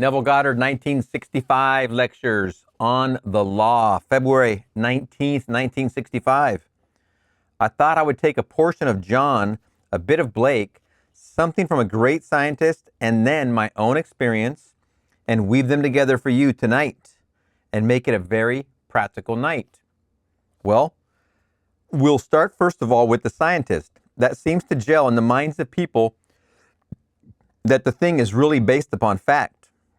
Neville Goddard, 1965 lectures on the law, February 19th, 1965. I thought I would take a portion of John, a bit of Blake, something from a great scientist, and then my own experience, and weave them together for you tonight and make it a very practical night. Well, we'll start first of all with the scientist. That seems to gel in the minds of people that the thing is really based upon fact.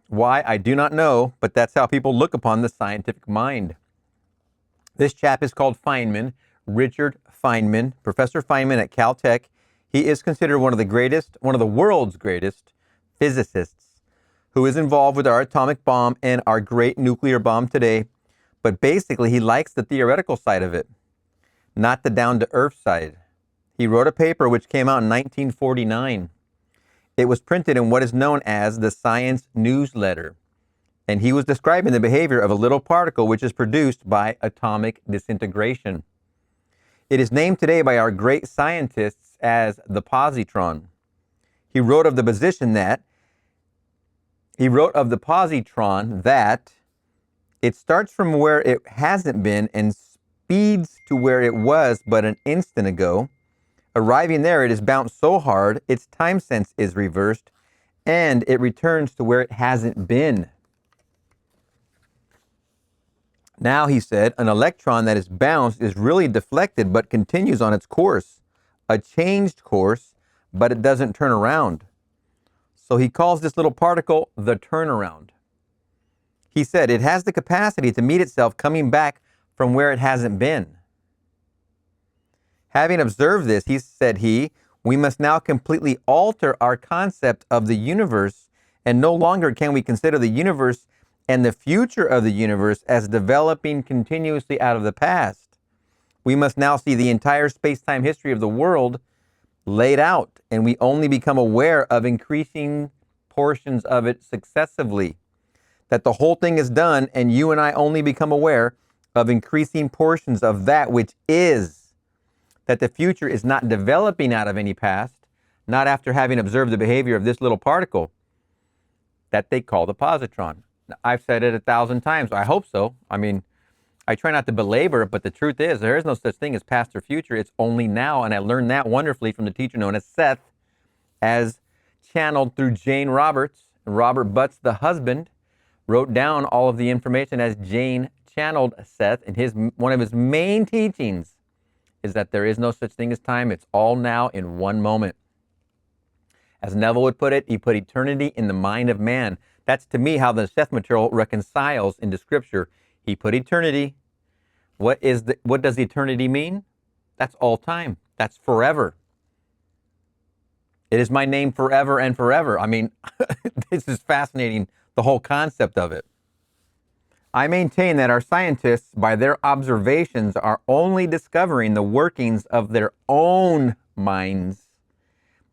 Why, I do not know, but that's how people look upon the scientific mind. This chap is called Feynman, Richard Feynman, Professor Feynman at Caltech. He is considered one of the world's greatest physicists who is involved with our atomic bomb and our great nuclear bomb today. But basically, he likes the theoretical side of it, not the down-to-earth side. He wrote a paper which came out in 1949. It was printed in what is known as the Science Newsletter, and he was describing the behavior of a little particle which is produced by atomic disintegration. It is named today by our great scientists as the positron. He wrote of the positron that it starts from where it hasn't been and speeds to where it was but an instant ago. Arriving there, it is bounced so hard, its time sense is reversed, and it returns to where it hasn't been. Now, he said, an electron that is bounced is really deflected but continues on its course, a changed course, but it doesn't turn around. So he calls this little particle the turnaround. He said it has the capacity to meet itself coming back from where it hasn't been. Having observed this, we must now completely alter our concept of the universe, and no longer can we consider the universe and the future of the universe as developing continuously out of the past. We must now see the entire space-time history of the world laid out, and we only become aware of increasing portions of it successively. That the whole thing is done, and you and I only become aware of increasing portions of that which is. That the future is not developing out of any past, not after having observed the behavior of this little particle that they call the positron. Now, I've said it 1,000 times. I hope so. I mean, I try not to belabor it, but the truth is there is no such thing as past or future. It's only now, and I learned that wonderfully from the teacher known as Seth, as channeled through Jane Roberts. Robert Butts, the husband, wrote down all of the information as Jane channeled Seth, and one of his main teachings is that there is no such thing as time. It's all now in one moment. As Neville would put it, he put eternity in the mind of man. That's to me how the Seth material reconciles into Scripture. He put eternity. What does eternity mean? That's all time. That's forever. It is my name forever and forever. I mean, this is fascinating, the whole concept of it. I maintain that our scientists, by their observations, are only discovering the workings of their own minds,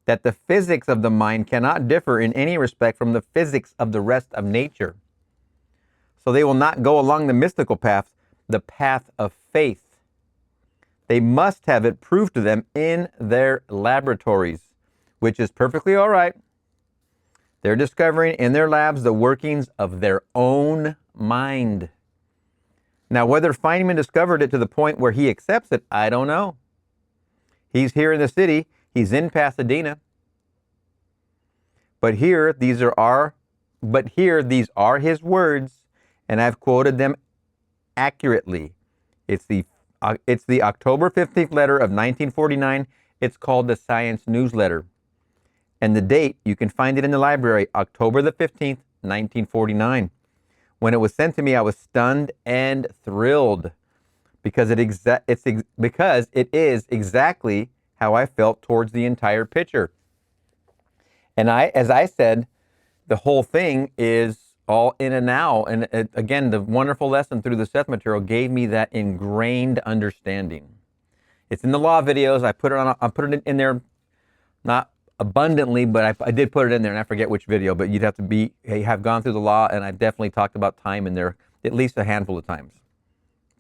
that the physics of the mind cannot differ in any respect from the physics of the rest of nature. So they will not go along the mystical path, the path of faith. They must have it proved to them in their laboratories, which is perfectly all right. They're discovering in their labs the workings of their own mind. Now, whether Feynman discovered it to the point where he accepts it, I don't know. He's here in the city. He's in Pasadena. But here, these are his words, and I've quoted them accurately. It's the October 15th letter of 1949. It's called the Science Newsletter. And the date, you can find it in the library, October the 15th, 1949. When it was sent to me, I was stunned and thrilled because it is exactly how I felt towards the entire picture. And as I said, the whole thing is all in and now. And again, the wonderful lesson through the Seth material gave me that ingrained understanding. It's in the law videos. I put it in there, not abundantly, but I did put it in there, and I forget which video, but you'd have to have gone through the law, and I definitely talked about time in there at least a handful of times.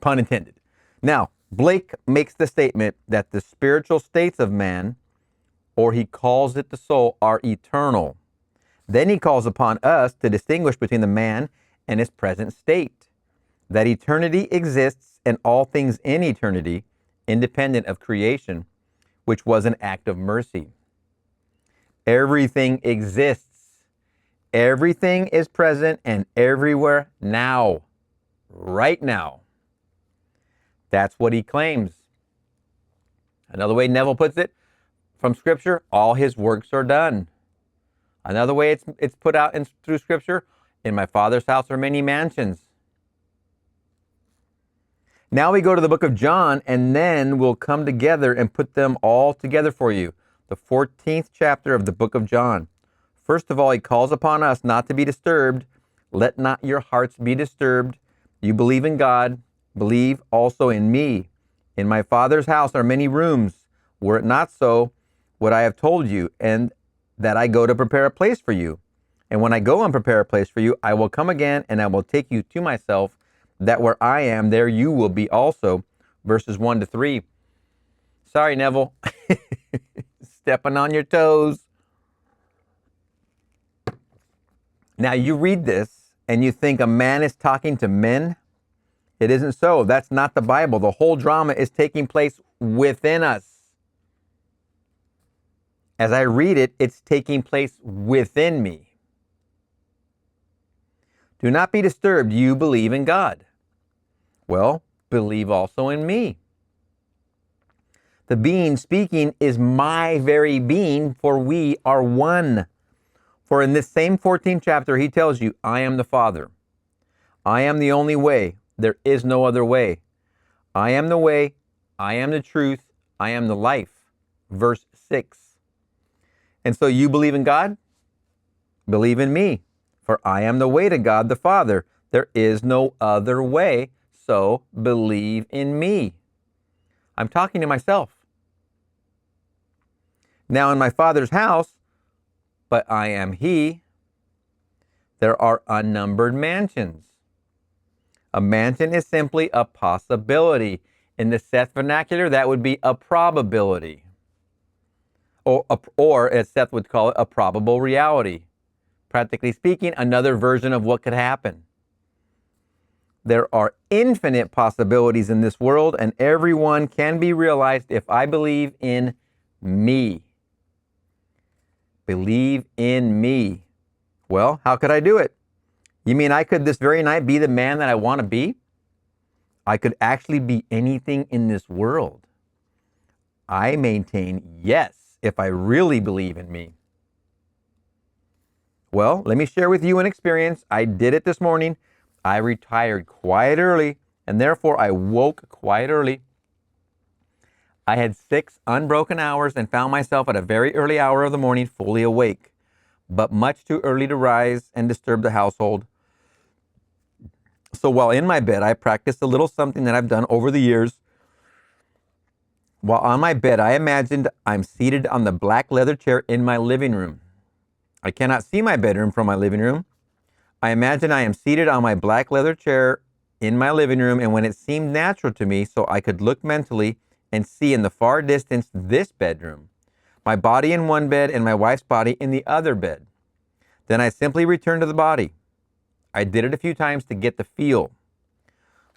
Pun intended. Now, Blake makes the statement that the spiritual states of man, or he calls it the soul, are eternal. Then he calls upon us to distinguish between the man and his present state, that eternity exists and all things in eternity, independent of creation, which was an act of mercy. Everything exists. Everything is present and everywhere now, right now. That's what he claims. Another way Neville puts it from Scripture, all his works are done. Another way it's put out through Scripture, in my Father's house are many mansions. Now we go to the book of John, and then we'll come together and put them all together for you. The 14th chapter of the book of John. First of all, he calls upon us not to be disturbed. Let not your hearts be disturbed. You believe in God, believe also in me. In my Father's house are many rooms. Were it not so, would I have told you, and that I go to prepare a place for you. And when I go and prepare a place for you, I will come again, and I will take you to myself, that where I am, there you will be also. Verses 1 to 3. Sorry, Neville. Stepping on your toes. Now you read this and you think a man is talking to men. It isn't so. That's not the Bible. The whole drama is taking place within us. As I read it, it's taking place within me. Do not be disturbed. You believe in God. Well, believe also in me. The being speaking is my very being, for we are one. For in this same 14th chapter, he tells you, I am the Father. I am the only way. There is no other way. I am the way. I am the truth. I am the life. Verse 6. And so you believe in God? Believe in me. For I am the way to God the Father. There is no other way. So believe in me. I'm talking to myself. Now in my Father's house, but I am he, there are unnumbered mansions. A mansion is simply a possibility. In the Seth vernacular, that would be a probability. Or as Seth would call it, a probable reality. Practically speaking, another version of what could happen. There are infinite possibilities in this world, and every one can be realized if I believe in me. Believe in me. Well, how could I do it? You mean I could this very night be the man that I want to be? I could actually be anything in this world. I maintain yes, if I really believe in me. Well, let me share with you an experience. I did it this morning. I retired quite early, and therefore I woke quite early. I had 6 unbroken hours and found myself at a very early hour of the morning fully awake, but much too early to rise and disturb the household. So while in my bed, I practiced a little something that I've done over the years. While on my bed, I imagined I'm seated on the black leather chair in my living room. I cannot see my bedroom from my living room. I imagine I am seated on my black leather chair in my living room, and when it seemed natural to me, so I could look mentally and see in the far distance this bedroom, my body in one bed and my wife's body in the other bed. Then I simply returned to the body. I did it a few times to get the feel.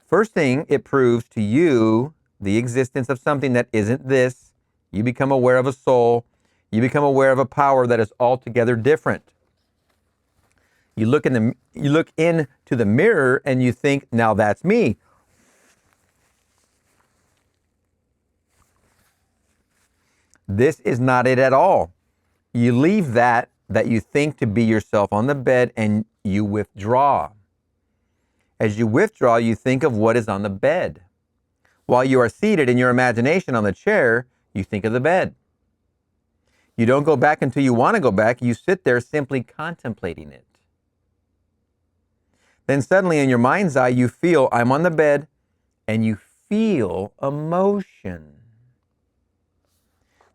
First thing, it proves to you the existence of something that isn't this. You become aware of a soul. You become aware of a power that is altogether different. You look into the mirror and you think, now that's me. This is not it at all. You leave that you think to be yourself on the bed and you withdraw. As you withdraw, you think of what is on the bed. While you are seated in your imagination on the chair, you think of the bed. You don't go back until you want to go back. You sit there simply contemplating it. Then suddenly in your mind's eye, you feel I'm on the bed and you feel emotion.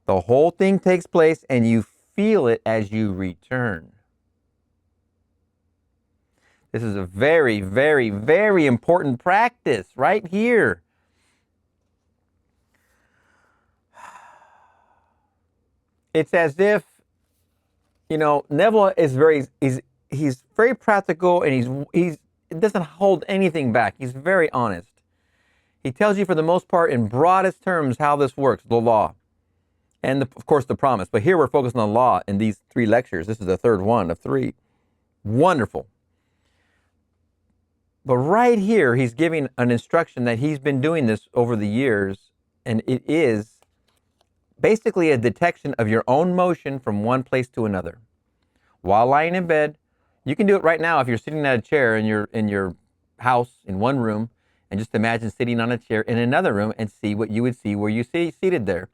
The whole thing takes place and you feel it as you return. This is a very, very, very important practice right here. It's as if You know, Neville is he's very practical, and he's it doesn't hold anything back. He's very honest. He tells you for the most part in broadest terms how this works, the law, and of course the promise. But here we're focusing on law in these 3 lectures. This is the third one of 3. Wonderful. But right here, he's giving an instruction that he's been doing this over the years, and it is basically a detection of your own motion from one place to another. While lying in bed, you can do it right now if you're sitting at a chair in your house in one room, and just imagine sitting on a chair in another room and see what you would see where you see seated there.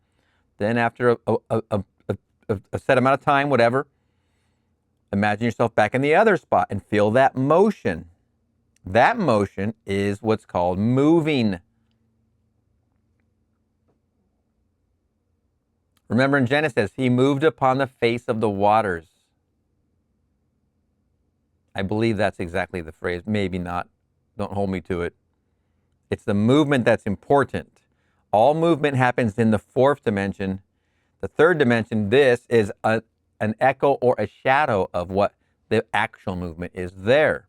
Then after a set amount of time, whatever, imagine yourself back in the other spot and feel that motion. That motion is what's called moving. Remember in Genesis, he moved upon the face of the waters. I believe that's exactly the phrase. Maybe not. Don't hold me to it. It's the movement that's important. All movement happens in the 4th dimension. The 3rd dimension, this is an echo or a shadow of what the actual movement is there.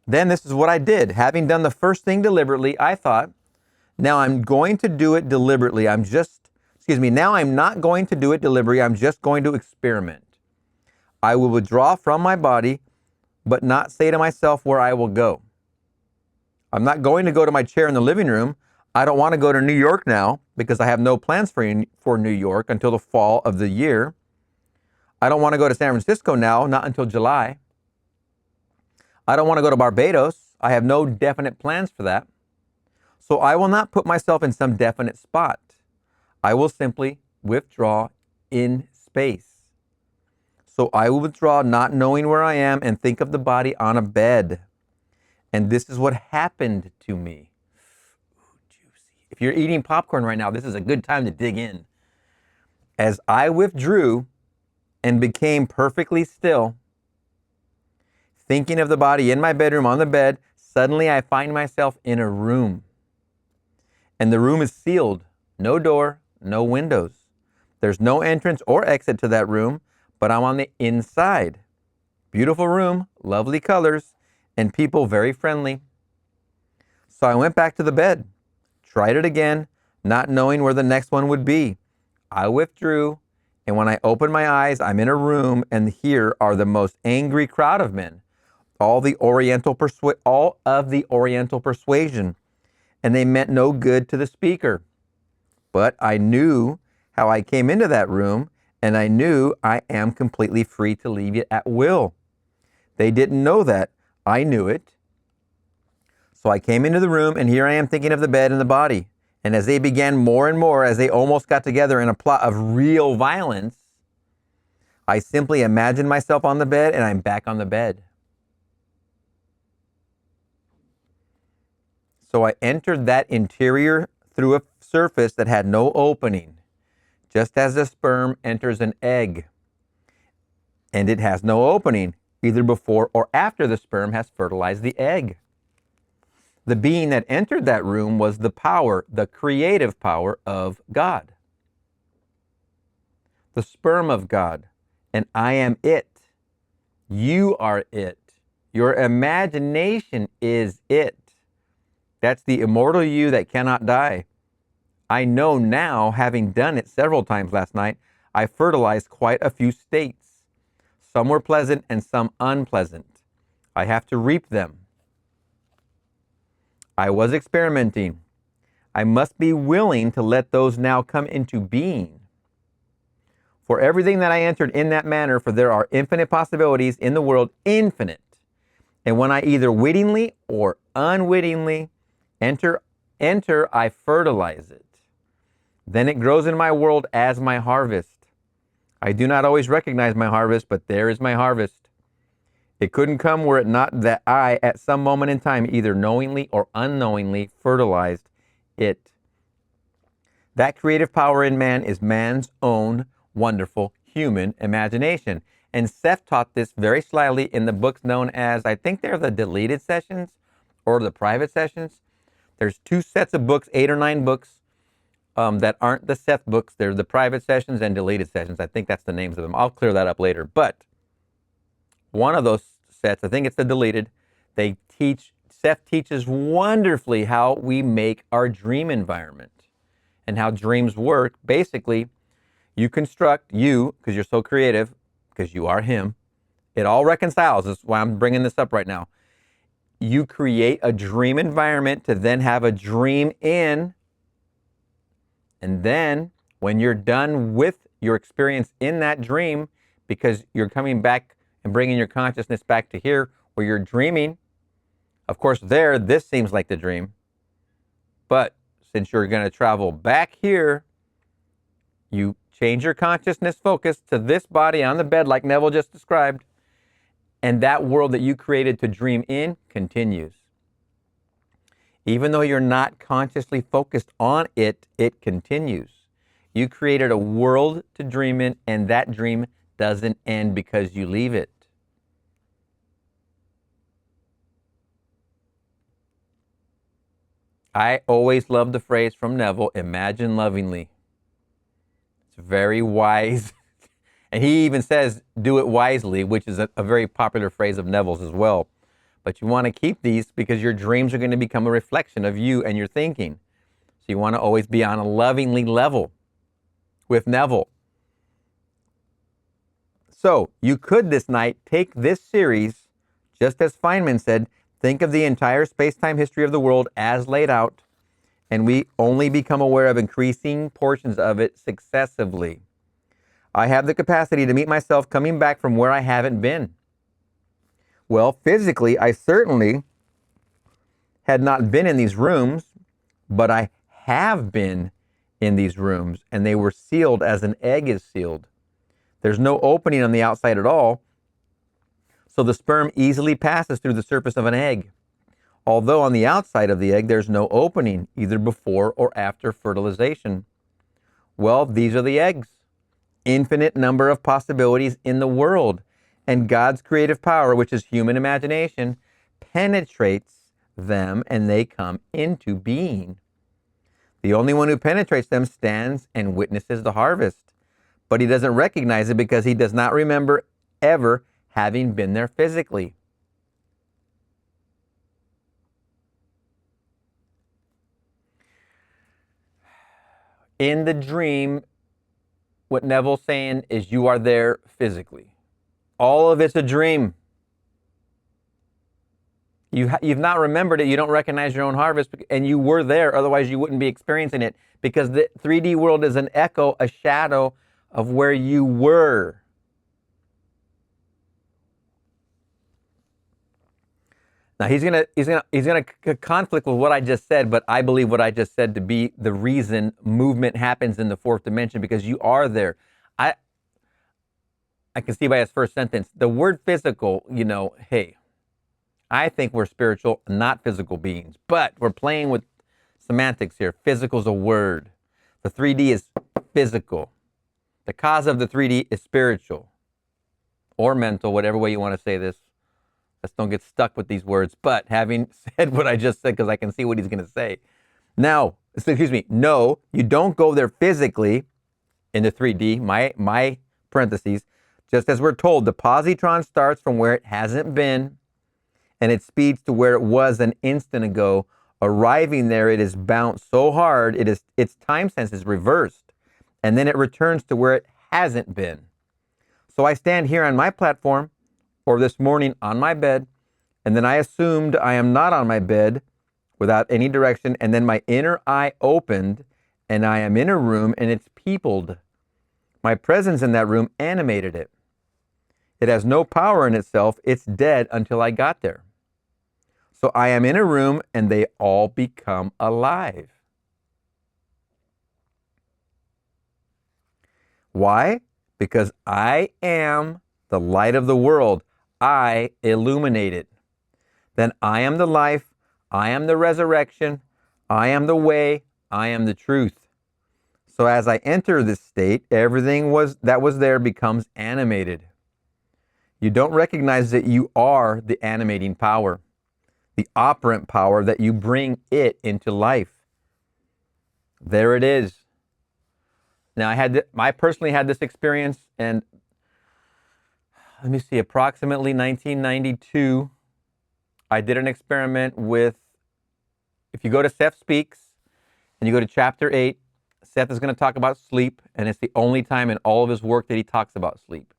Then this is what I did. Having done the first thing deliberately, I thought, now I'm going to do it deliberately. Now I'm not going to do it deliberately. I'm just going to experiment. I will withdraw from my body, but not say to myself where I will go. I'm not going to go to my chair in the living room. I don't want to go to New York now because I have no plans for New York until the fall of the year. I don't want to go to San Francisco now, not until July. I don't want to go to Barbados. I have no definite plans for that. So I will not put myself in some definite spot. I will simply withdraw in space. So I will withdraw not knowing where I am and think of the body on a bed. And this is what happened to me. Ooh, juicy. If you're eating popcorn right now, this is a good time to dig in. As I withdrew and became perfectly still, thinking of the body in my bedroom on the bed, suddenly I find myself in a room. And the room is sealed. No door, no windows. There's no entrance or exit to that room, but I'm on the inside. Beautiful room, lovely colors, and people very friendly. So I went back to the bed, tried it again, not knowing where the next one would be. I withdrew, and when I opened my eyes, I'm in a room, and here are the most angry crowd of men. All of the Oriental persuasion, and they meant no good to the speaker. But I knew how I came into that room, and I knew I am completely free to leave it at will. They didn't know that. I knew it. So I came into the room, and here I am thinking of the bed and the body. And as they began more and more, as they almost got together in a plot of real violence, I simply imagined myself on the bed, and I'm back on the bed. So I entered that interior through a surface that had no opening, just as a sperm enters an egg. And it has no opening, either before or after the sperm has fertilized the egg. The being that entered that room was the power, the creative power of God. The sperm of God. And I am it. You are it. Your imagination is it. That's the immortal you that cannot die. I know now, having done it several times last night, I fertilized quite a few states. Some were pleasant and some unpleasant. I have to reap them. I was experimenting. I must be willing to let those now come into being. For everything that I entered in that manner, for there are infinite possibilities in the world, infinite. And when I either wittingly or unwittingly enter, I fertilize it. Then it grows in my world as my harvest. I do not always recognize my harvest, but there is my harvest. It couldn't come were it not that I, at some moment in time, either knowingly or unknowingly fertilized it. That creative power in man is man's own wonderful human imagination. And Seth taught this very slyly in the books known as, I think they're the deleted sessions or the private sessions. There's 2 sets of books, 8 or 9 books that aren't the Seth books. They're the private sessions and deleted sessions. I think that's the names of them. I'll clear that up later. But one of those sets, I think it's the deleted, Seth teaches wonderfully how we make our dream environment and how dreams work. Basically, because you're so creative, because you are him, it all reconciles. That's why I'm bringing this up right now. You create a dream environment to then have a dream in. And then when you're done with your experience in that dream, because you're coming back and bringing your consciousness back to here where you're dreaming, of course, this seems like the dream. But since you're going to travel back here, you change your consciousness focus to this body on the bed like Neville just described, and that world that you created to dream in continues. Even though you're not consciously focused on it, it continues. You created a world to dream in, and that dream doesn't end because you leave it. I always love the phrase from Neville, imagine lovingly. It's very wise. And he even says, do it wisely, which is a very popular phrase of Neville's as well. But you want to keep these because your dreams are going to become a reflection of you and your thinking. So you want to always be on a lovingly level with Neville. So you could this night take this series, just as Feynman said, think of the entire space-time history of the world as laid out, and we only become aware of increasing portions of it successively. I have the capacity to meet myself coming back from where I haven't been. Well, physically, I certainly had not been in these rooms, but I have been in these rooms, and they were sealed as an egg is sealed. There's no opening on the outside at all, so the sperm easily passes through the surface of an egg. Although on the outside of the egg, there's no opening, either before or after fertilization. Well, these are the eggs. Infinite number of possibilities in the world. And God's creative power, which is human imagination, penetrates them and they come into being. The only one who penetrates them stands and witnesses the harvest. But he doesn't recognize it because he does not remember ever having been there physically. In the dream, what Neville's saying is you are there physically. All of it's a dream. You've not remembered it. You don't recognize your own harvest, and you were there. Otherwise, you wouldn't be experiencing it because the 3D world is an echo, a shadow of where you were. Now he's gonna conflict with what I just said, but I believe what I just said to be the reason movement happens in the fourth dimension because you are there. I can see by his first sentence, the word physical, hey, I think we're spiritual, not physical beings, but we're playing with semantics here. Physical is a word. The 3D is physical. The cause of the 3D is spiritual or mental, whatever way you want to say this. Let's don't get stuck with these words. But having said what I just said, because I can see what he's going to say. Now, no, you don't go there physically in the 3D, my parentheses. Just as we're told, the positron starts from where it hasn't been, and it speeds to where it was an instant ago. Arriving there, it is bounced so hard, its time sense is reversed, and then it returns to where it hasn't been. So I stand here on my platform, or this morning on my bed, and then I assumed I am not on my bed without any direction, and then my inner eye opened, and I am in a room, and it's peopled. My presence in that room animated it. It has no power in itself. It's dead until I got there. So I am in a room, and they all become alive. Why? Because I am the light of the world. I illuminate it. Then I am the life. I am the resurrection. I am the way. I am the truth. So as I enter this state, everything that was there becomes animated. You don't recognize that you are the animating power, the operant power that you bring it into life. There it is. Now, I personally had this experience, and let me see, approximately 1992, I did an experiment with, if you go to Seth Speaks and you go to chapter 8, Seth is going to talk about sleep, and it's the only time in all of his work that he talks about sleep.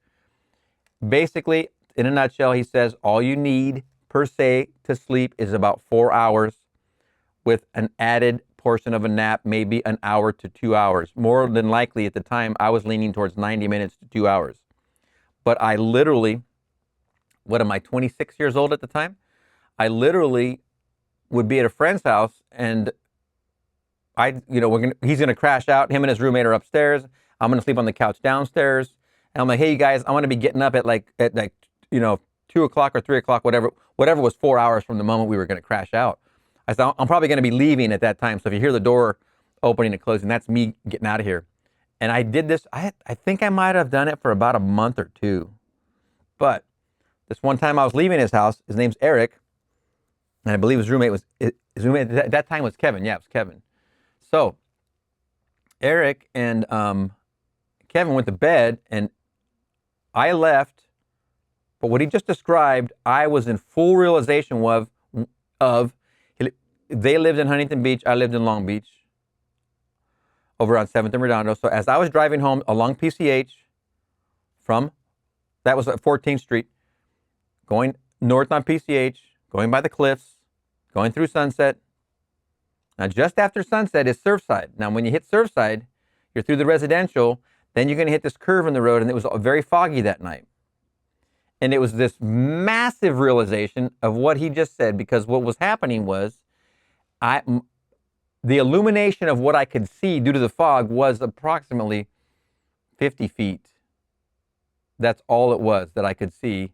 Basically, in a nutshell, he says all you need per se to sleep is about 4 hours with an added portion of a nap, maybe an hour to 2 hours. More than likely at the time, I was leaning towards 90 minutes to 2 hours. But I literally, what am I, 26 years old at the time? I literally would be at a friend's house and he's gonna crash out. Him and his roommate are upstairs. I'm gonna sleep on the couch downstairs. And I'm like, hey, you guys, I want to be getting up at 2 o'clock or 3 o'clock, whatever was 4 hours from the moment we were gonna crash out. I said, I'm probably gonna be leaving at that time. So if you hear the door opening and closing, that's me getting out of here. And I did this. I think I might have done it for about a month or two. But this one time I was leaving his house. His name's Eric, and I believe his roommate at that time was Kevin. Yeah, it was Kevin. So Eric and Kevin went to bed, and I left. But what he just described, I was in full realization of. They lived in Huntington Beach. I lived in Long Beach, over on 7th and Redondo. So as I was driving home along PCH that was at 14th Street, going north on PCH, going by the cliffs, going through Sunset. Now, just after Sunset is Surfside. Now, when you hit Surfside, you're through the residential, then you're going to hit this curve in the road, and it was very foggy that night. And it was this massive realization of what he just said, because what was happening was the illumination of what I could see due to the fog was approximately 50 feet. That's all it was that I could see.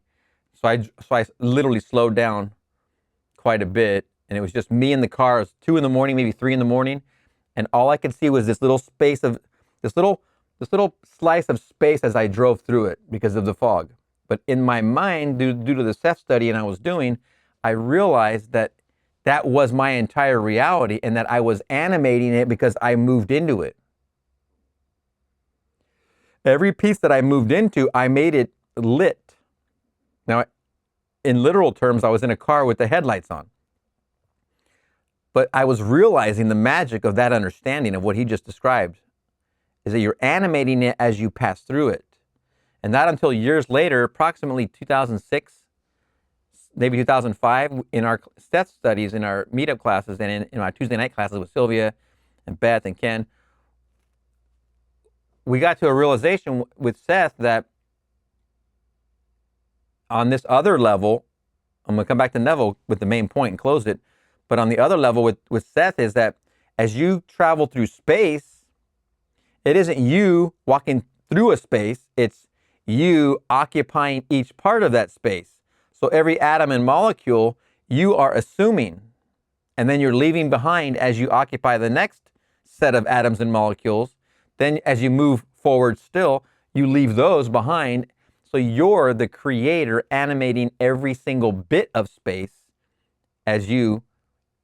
So I literally slowed down quite a bit, and it was just me in the car. It was 2 in the morning, maybe 3 in the morning, and all I could see was this little slice of space as I drove through it because of the fog. But in my mind, due to the Seth study and I was doing, I realized that was my entire reality and that I was animating it because I moved into it. Every piece that I moved into, I made it lit. Now, in literal terms, I was in a car with the headlights on. But I was realizing the magic of that understanding of what he just described is that you're animating it as you pass through it. And not until years later, approximately 2006, maybe 2005, in our Seth studies, in our meetup classes, and in our Tuesday night classes with Sylvia and Beth and Ken, we got to a realization with Seth that on this other level, I'm going to come back to Neville with the main point and close it, but on the other level with Seth is that as you travel through space, it isn't you walking through a space, it's you occupying each part of that space. So every atom and molecule, you are assuming, and then you're leaving behind as you occupy the next set of atoms and molecules. Then as you move forward still, you leave those behind. So you're the creator animating every single bit of space as you,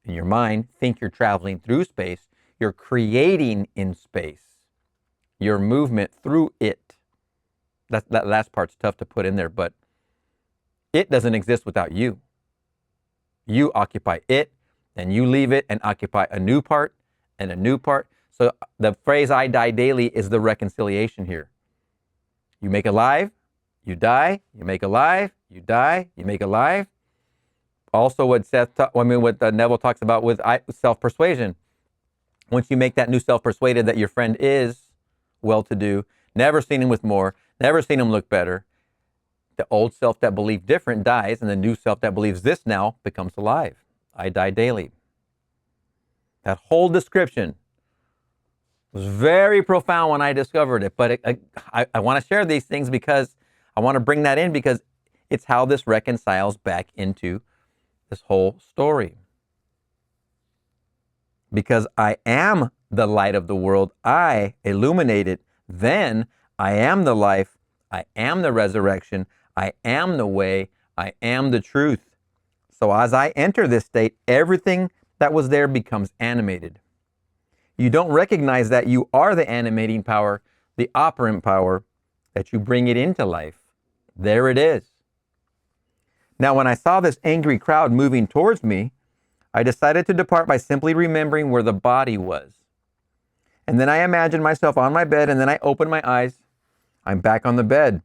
in your mind, think you're traveling through space. You're creating in space your movement through it. That last part's tough to put in there, but it doesn't exist without you. You occupy it, and you leave it and occupy a new part and a new part. So the phrase "I die daily" is the reconciliation here. You make alive, you die, you make alive, you die, you make alive. Also what Neville talks about with self-persuasion. Once you make that new self-persuaded that your friend is well-to-do, never seen him with more, never seen him look better, the old self that believed different dies, and the new self that believes this now becomes alive. I die daily. That whole description was very profound when I discovered it, but I want to share these things because I want to bring that in because it's how this reconciles back into this whole story. Because I am the light of the world, I illuminate it, then I am the life, I am the resurrection, I am the way, I am the truth. So as I enter this state, everything that was there becomes animated. You don't recognize that you are the animating power, the operant power, that you bring it into life. There it is. Now, when I saw this angry crowd moving towards me, I decided to depart by simply remembering where the body was. And then I imagined myself on my bed, and then I opened my eyes. I'm back on the bed.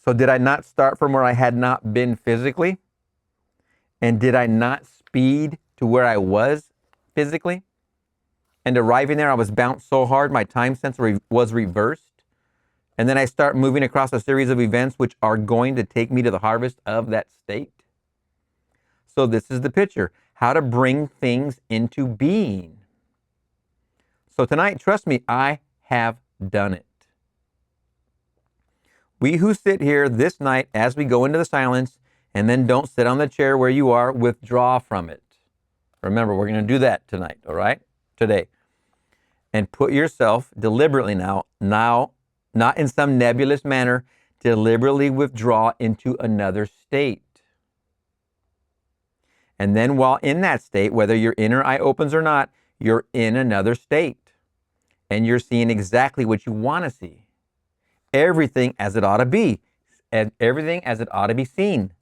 So did I not start from where I had not been physically? And did I not speed to where I was physically? And arriving there, I was bounced so hard, my time sense was reversed. And then I start moving across a series of events which are going to take me to the harvest of that state. So this is the picture, how to bring things into being. So tonight, trust me, I have done it. We who sit here this night as we go into the silence and then don't sit on the chair where you are, withdraw from it. Remember, we're going to do that tonight, all right? Today. And put yourself deliberately now, not in some nebulous manner, deliberately withdraw into another state. And then while in that state, whether your inner eye opens or not, you're in another state. And you're seeing exactly what you want to see. Everything as it ought to be. And everything as it ought to be seen.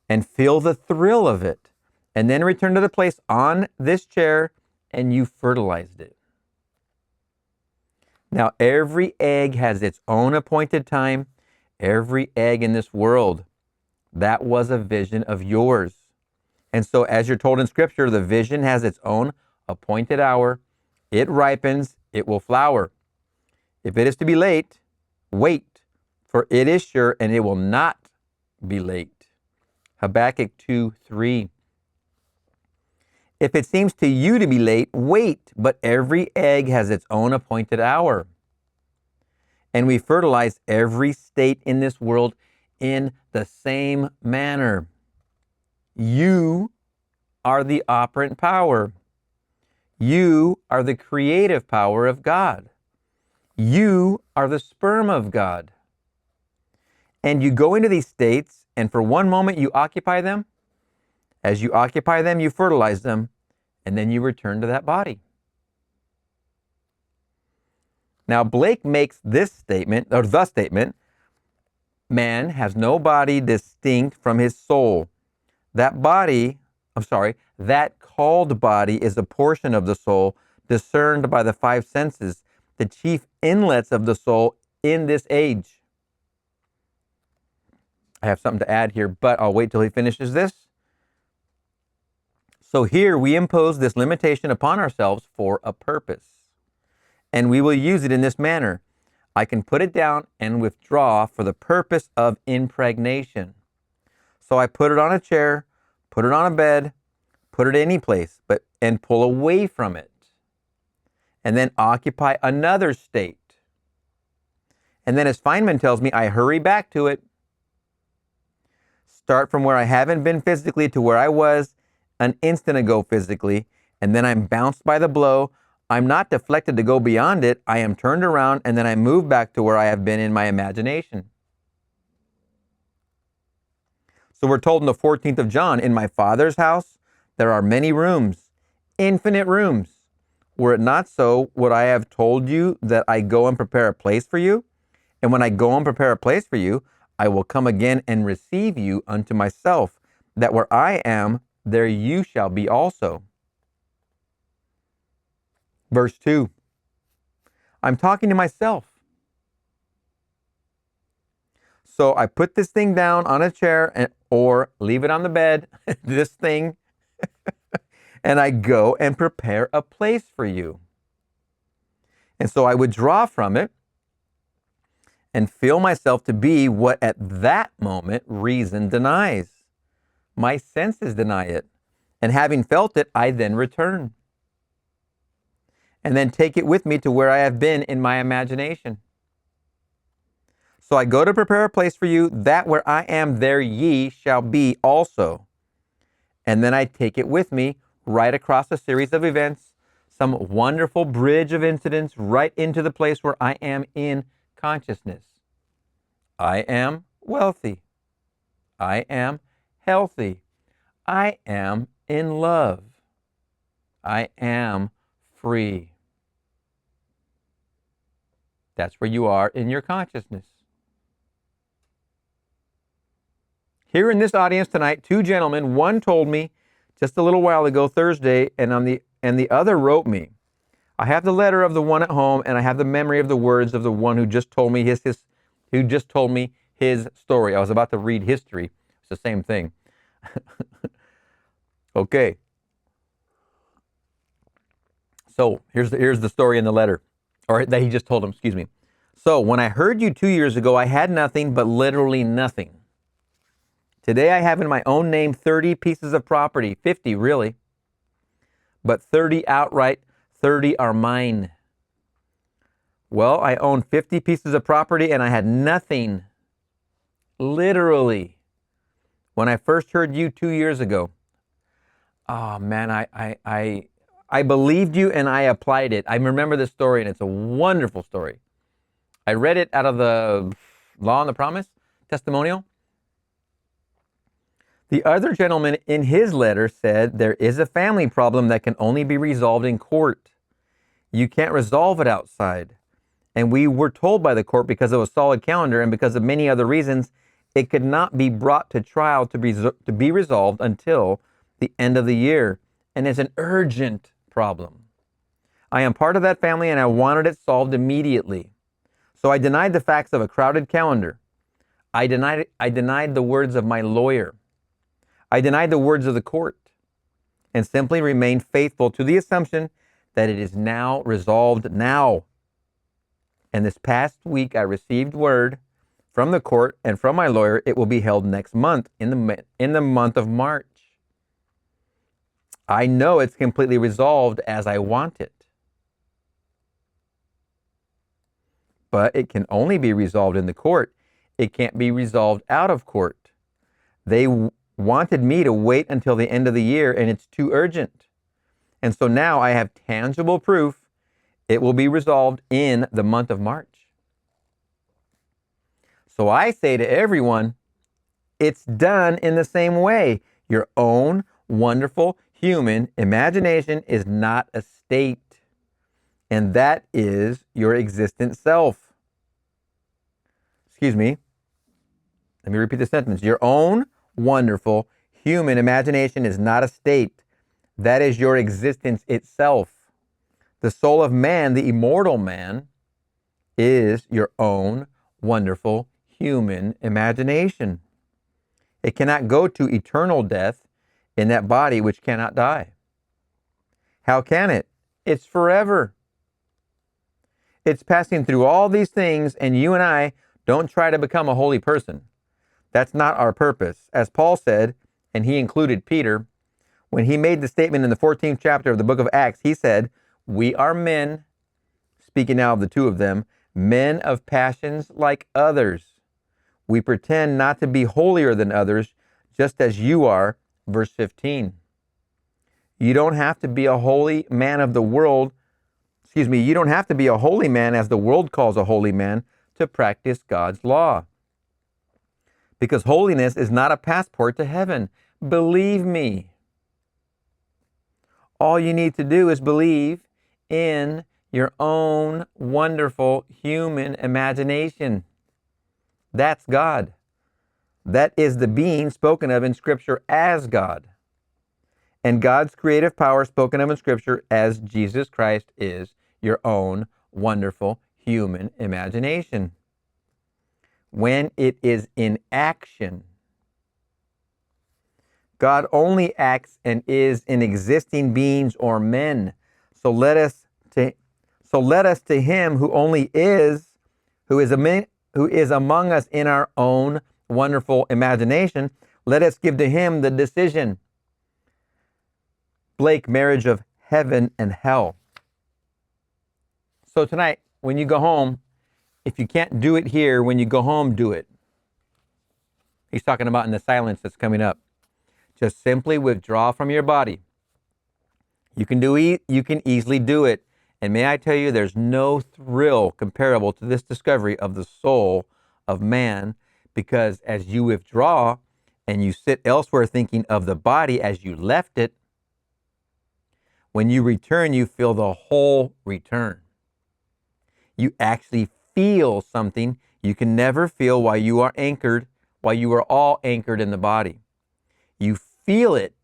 And feel the thrill of it. And then return to the place on this chair and you fertilized it. Now, every egg has its own appointed time. Every egg in this world, that was a vision of yours. And so as you're told in Scripture, the vision has its own appointed hour. It ripens, it will flower. If it is to be late, wait, for it is sure and it will not be late. Habakkuk 2:3. If it seems to you to be late, wait, but every egg has its own appointed hour. And we fertilize every state in this world in the same manner. You are the operant power. You are the creative power of God. You are the sperm of God. And you go into these states, and for one moment you occupy them. As you occupy them, you fertilize them, and then you return to that body. Now, Blake makes this statement, or the statement, man has no body distinct from his soul. That called body is a portion of the soul discerned by the five senses, the chief inlets of the soul in this age. I have something to add here, but I'll wait till he finishes this. So here we impose this limitation upon ourselves for a purpose. And we will use it in this manner. I can put it down and withdraw for the purpose of impregnation. So I put it on a chair, put it on a bed, put it any place, and pull away from it. And then occupy another state. And then as Feynman tells me, I hurry back to it. Start from where I haven't been physically to where I was an instant ago physically, and then I'm bounced by the blow. I'm not deflected to go beyond it. I am turned around, and then I move back to where I have been in my imagination. So we're told in the 14th of John, in my Father's house, there are many rooms, infinite rooms. Were it not so, would I have told you that I go and prepare a place for you? And when I go and prepare a place for you, I will come again and receive you unto myself, that where I am, there you shall be also. Verse 2. I'm talking to myself. So I put this thing down on a chair or leave it on the bed, this thing, and I go and prepare a place for you. And so I withdraw from it and feel myself to be what at that moment reason denies. My senses deny it. And having felt it, I then return. And then take it with me to where I have been in my imagination. So I go to prepare a place for you, that where I am, there ye shall be also. And then I take it with me right across a series of events, some wonderful bridge of incidents, right into the place where I am in consciousness. I am wealthy. I am healthy. I am in love. I am free. That's where you are in your consciousness. Here in this audience tonight, two gentlemen, one told me just a little while ago, Thursday, and the other wrote me. I have the letter of the one at home, and I have the memory of the words of the one who just told me his story. I was about to read history. It's the same thing. Okay. So here's the story in the letter, or that he just told him, excuse me. So when I heard you 2 years ago, I had nothing, but literally nothing. Today I have in my own name 30 pieces of property, 50 really, but 30 outright, 30 are mine. Well, I own 50 pieces of property and I had nothing, literally, when I first heard you 2 years ago. Oh man, I believed you and I applied it. I remember this story and it's a wonderful story. I read it out of the Law and the Promise testimonial. The other gentleman in his letter said there is a family problem that can only be resolved in court. You can't resolve it outside. And we were told by the court, because of a solid calendar and because of many other reasons, it could not be brought to trial to be resolved until the end of the year. And it's an urgent problem. I am part of that family and I wanted it solved immediately. So I denied the facts of a crowded calendar. I denied the words of my lawyer. I denied the words of the court and simply remained faithful to the assumption that it is now resolved now. And this past week, I received word from the court and from my lawyer, it will be held next month in the month of March. I know it's completely resolved as I want it. But it can only be resolved in the court. It can't be resolved out of court. They wanted me to wait until the end of the year, and it's too urgent. And so now I have tangible proof it will be resolved in the month of March. So I say to everyone, it's done in the same way. Your own wonderful human imagination is not a state, and that is your existent self. Excuse me. Let me repeat the sentence. Your own wonderful human imagination is not a state. That is your existence itself. The soul of man, the immortal man, is your own wonderful human imagination. It cannot go to eternal death in that body which cannot die. How can it? It's forever. It's passing through all these things, and you and I don't try to become a holy person. That's not our purpose. As Paul said, and he included Peter, when he made the statement in the 14th chapter of the book of Acts, he said, we are men, speaking now of the two of them, men of passions like others. We pretend not to be holier than others, just as you are. Verse 15. You don't have to be a holy man of the world. You don't have to be a holy man as the world calls a holy man to practice God's law. Because holiness is not a passport to heaven. Believe me. All you need to do is believe in your own wonderful human imagination. That's God. That is the being spoken of in Scripture as God. And God's creative power spoken of in Scripture as Jesus Christ is your own wonderful human imagination. When it is in action, God only acts and is in existing beings or men. So let us to him who only is, who is among us in our own wonderful imagination. Let us give to him the decision. Blake, marriage of heaven and hell. So tonight, when you go home, if you can't do it here, when you go home, do it. He's talking about in the silence that's coming up. Just simply withdraw from your body. You can easily do it. And may I tell you, there's no thrill comparable to this discovery of the soul of man, because as you withdraw and you sit elsewhere thinking of the body as you left it, when you return, you feel the whole return. You actually feel something you can never feel while you are anchored, while you are all anchored in the body. You feel it,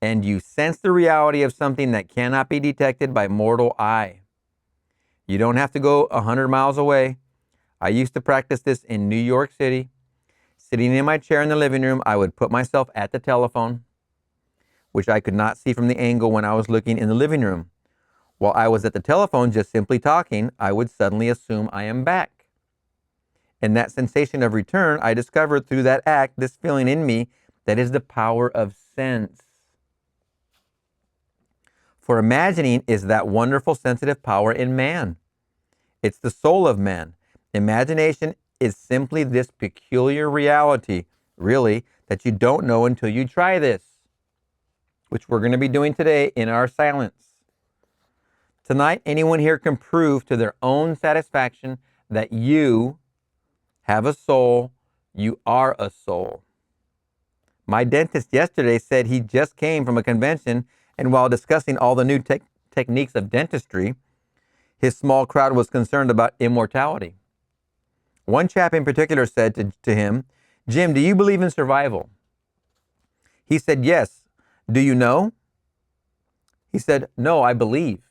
and you sense the reality of something that cannot be detected by mortal eye. You don't have to go 100 miles away. I used to practice this in New York City. Sitting in my chair in the living room, I would put myself at the telephone, which I could not see from the angle when I was looking in the living room. While I was at the telephone just simply talking, I would suddenly assume I am back. And that sensation of return, I discovered through that act, this feeling in me, that is the power of sense. For imagining is that wonderful sensitive power in man. It's the soul of man. Imagination is simply this peculiar reality, really, that you don't know until you try this, which we're going to be doing today in our silence. Tonight, anyone here can prove to their own satisfaction that you have a soul, you are a soul. My dentist yesterday said he just came from a convention, and while discussing all the new techniques of dentistry, his small crowd was concerned about immortality. One chap in particular said to him, "Jim, do you believe in survival?" He said, "Yes." "Do you know?" He said, "No, I believe."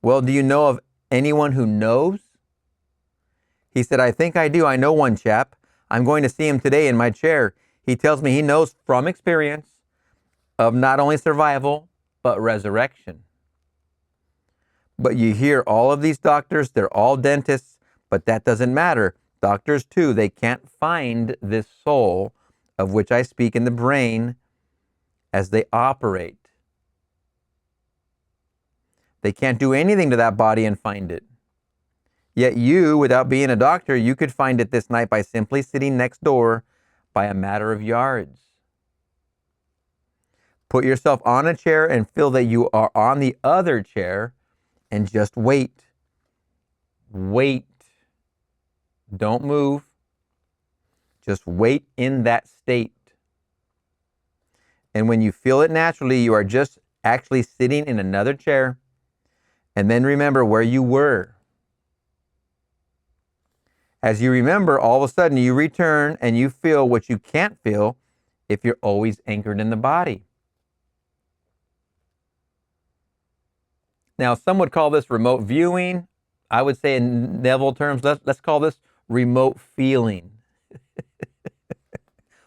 "Well, do you know of anyone who knows?" He said, "I think I do. I know one chap. I'm going to see him today in my chair. He tells me he knows from experience of not only survival, but resurrection." But you hear all of these doctors, they're all dentists, but that doesn't matter. Doctors too, they can't find this soul of which I speak in the brain as they operate. They can't do anything to that body and find it. Yet you, without being a doctor, you could find it this night by simply sitting next door by a matter of yards. Put yourself on a chair and feel that you are on the other chair and just wait. Wait. Don't move. Just wait in that state. And when you feel it naturally, you are just actually sitting in another chair. And then remember where you were. As you remember, all of a sudden you return and you feel what you can't feel if you're always anchored in the body. Now, some would call this remote viewing. I would say in Neville terms, let's call this remote feeling.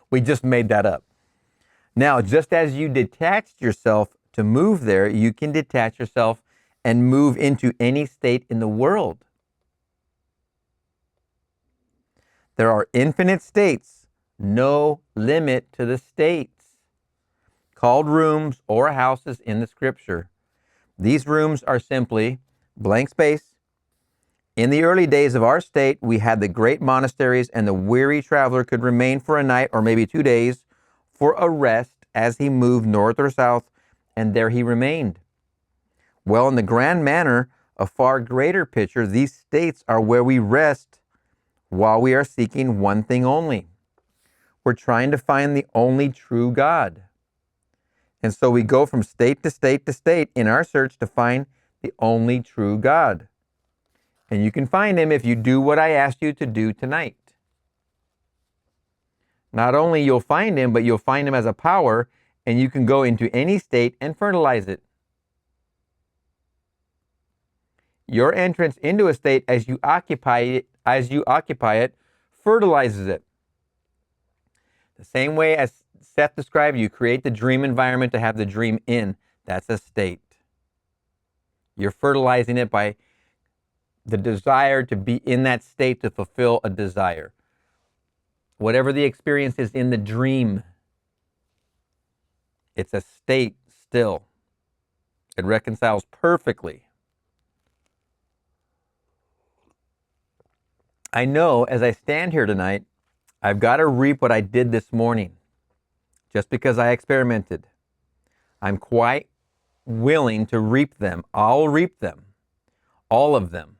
We just made that up. Now, just as you detached yourself to move there, you can detach yourself and move into any state in the world. There are infinite states, no limit to the states, called rooms or houses in the scripture. These rooms are simply blank space. In the early days of our state, we had the great monasteries, and the weary traveler could remain for a night or maybe 2 days for a rest as he moved north or south, and there he remained. Well, in the grand manner, a far greater picture, these states are where we rest while we are seeking one thing only. We're trying to find the only true God. And so we go from state to state to state in our search to find the only true God. And you can find him if you do what I asked you to do tonight. Not only you'll find him, but you'll find him as a power, and you can go into any state and fertilize it. Your entrance into a state as you occupy it, fertilizes it. The same way as Seth described, you create the dream environment to have the dream in. That's a state. You're fertilizing it by the desire to be in that state to fulfill a desire. Whatever the experience is in the dream, it's a state still. It reconciles perfectly. I know as I stand here tonight, I've got to reap what I did this morning, just because I experimented. I'm quite willing to reap them. I'll reap them, all of them.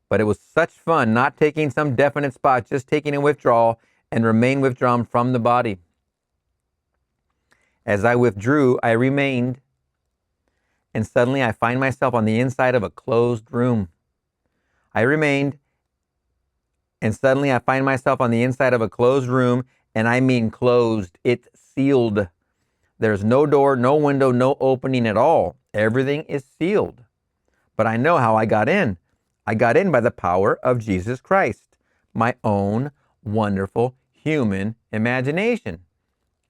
But it was such fun not taking some definite spot, just taking a withdrawal and remain withdrawn from the body. As I withdrew, I remained. and suddenly I find myself on the inside of a closed room. I remained, and suddenly I find myself on the inside of a closed room, and I mean closed. It's sealed. There's no door, no window, no opening at all. Everything is sealed. But I know how I got in. I got in by the power of Jesus Christ, my own wonderful human imagination.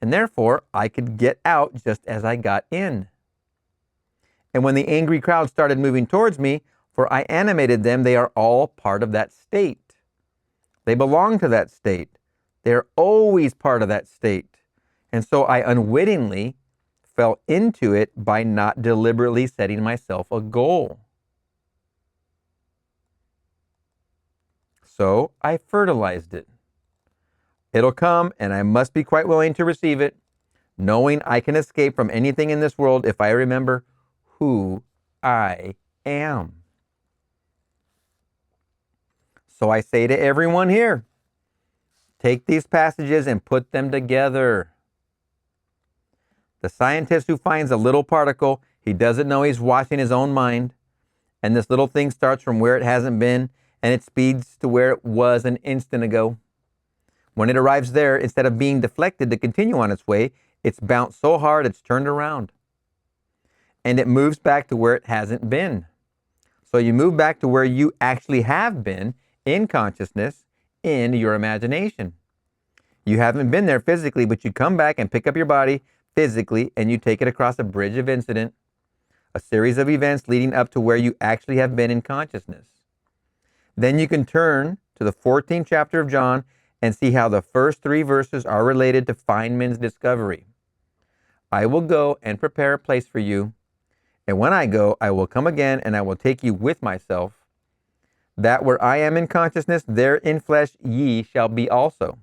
And therefore, I could get out just as I got in. And when the angry crowd started moving towards me, for I animated them, they are all part of that state. They belong to that state. They're always part of that state. And so I unwittingly fell into it by not deliberately setting myself a goal. So I fertilized it. It'll come, and I must be quite willing to receive it, knowing I can escape from anything in this world if I remember who I am. So I say to everyone here, take these passages and put them together. The scientist who finds a little particle, he doesn't know he's watching his own mind, and this little thing starts from where it hasn't been, and it speeds to where it was an instant ago. When it arrives there, instead of being deflected to continue on its way, it's bounced so hard it's turned around. And it moves back to where it hasn't been. So you move back to where you actually have been in consciousness, in your imagination. You haven't been there physically, but you come back and pick up your body physically, and you take it across a bridge of incident, a series of events leading up to where you actually have been in consciousness. Then you can turn to the 14th chapter of John and see how the first 3 verses are related to Feynman's discovery. I will go and prepare a place for you, and when I go, I will come again, and I will take you with myself, that where I am in consciousness, there in flesh ye shall be also.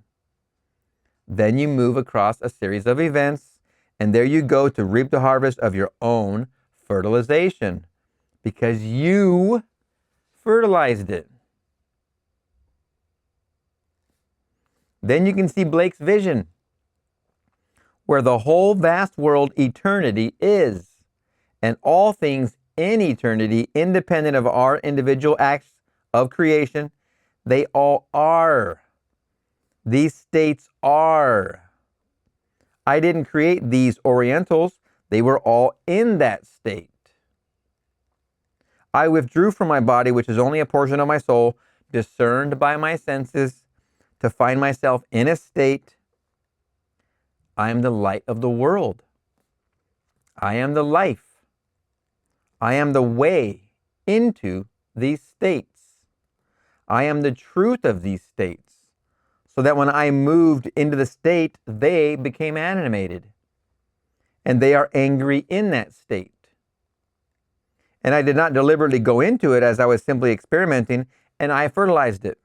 Then you move across a series of events, and there you go to reap the harvest of your own fertilization, because you fertilized it. Then you can see Blake's vision, where the whole vast world, eternity, is, and all things in eternity, independent of our individual acts of creation, they all are. These states are. I didn't create these Orientals. They were all in that state. I withdrew from my body, which is only a portion of my soul, discerned by my senses, to find myself in a state. I am the light of the world. I am the life. I am the way into these states. I am the truth of these states. So that when I moved into the state, they became animated. And they are angry in that state. And I did not deliberately go into it as I was simply experimenting, and I fertilized it.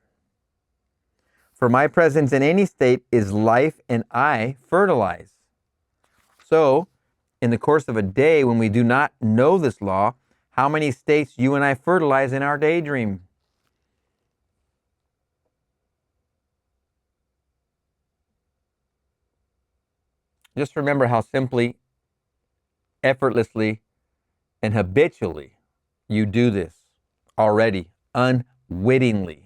For my presence in any state is life, and I fertilize. So, in the course of a day, when we do not know this law, how many states you and I fertilize in our daydream? Just remember how simply, effortlessly, and habitually you do this already, unwittingly.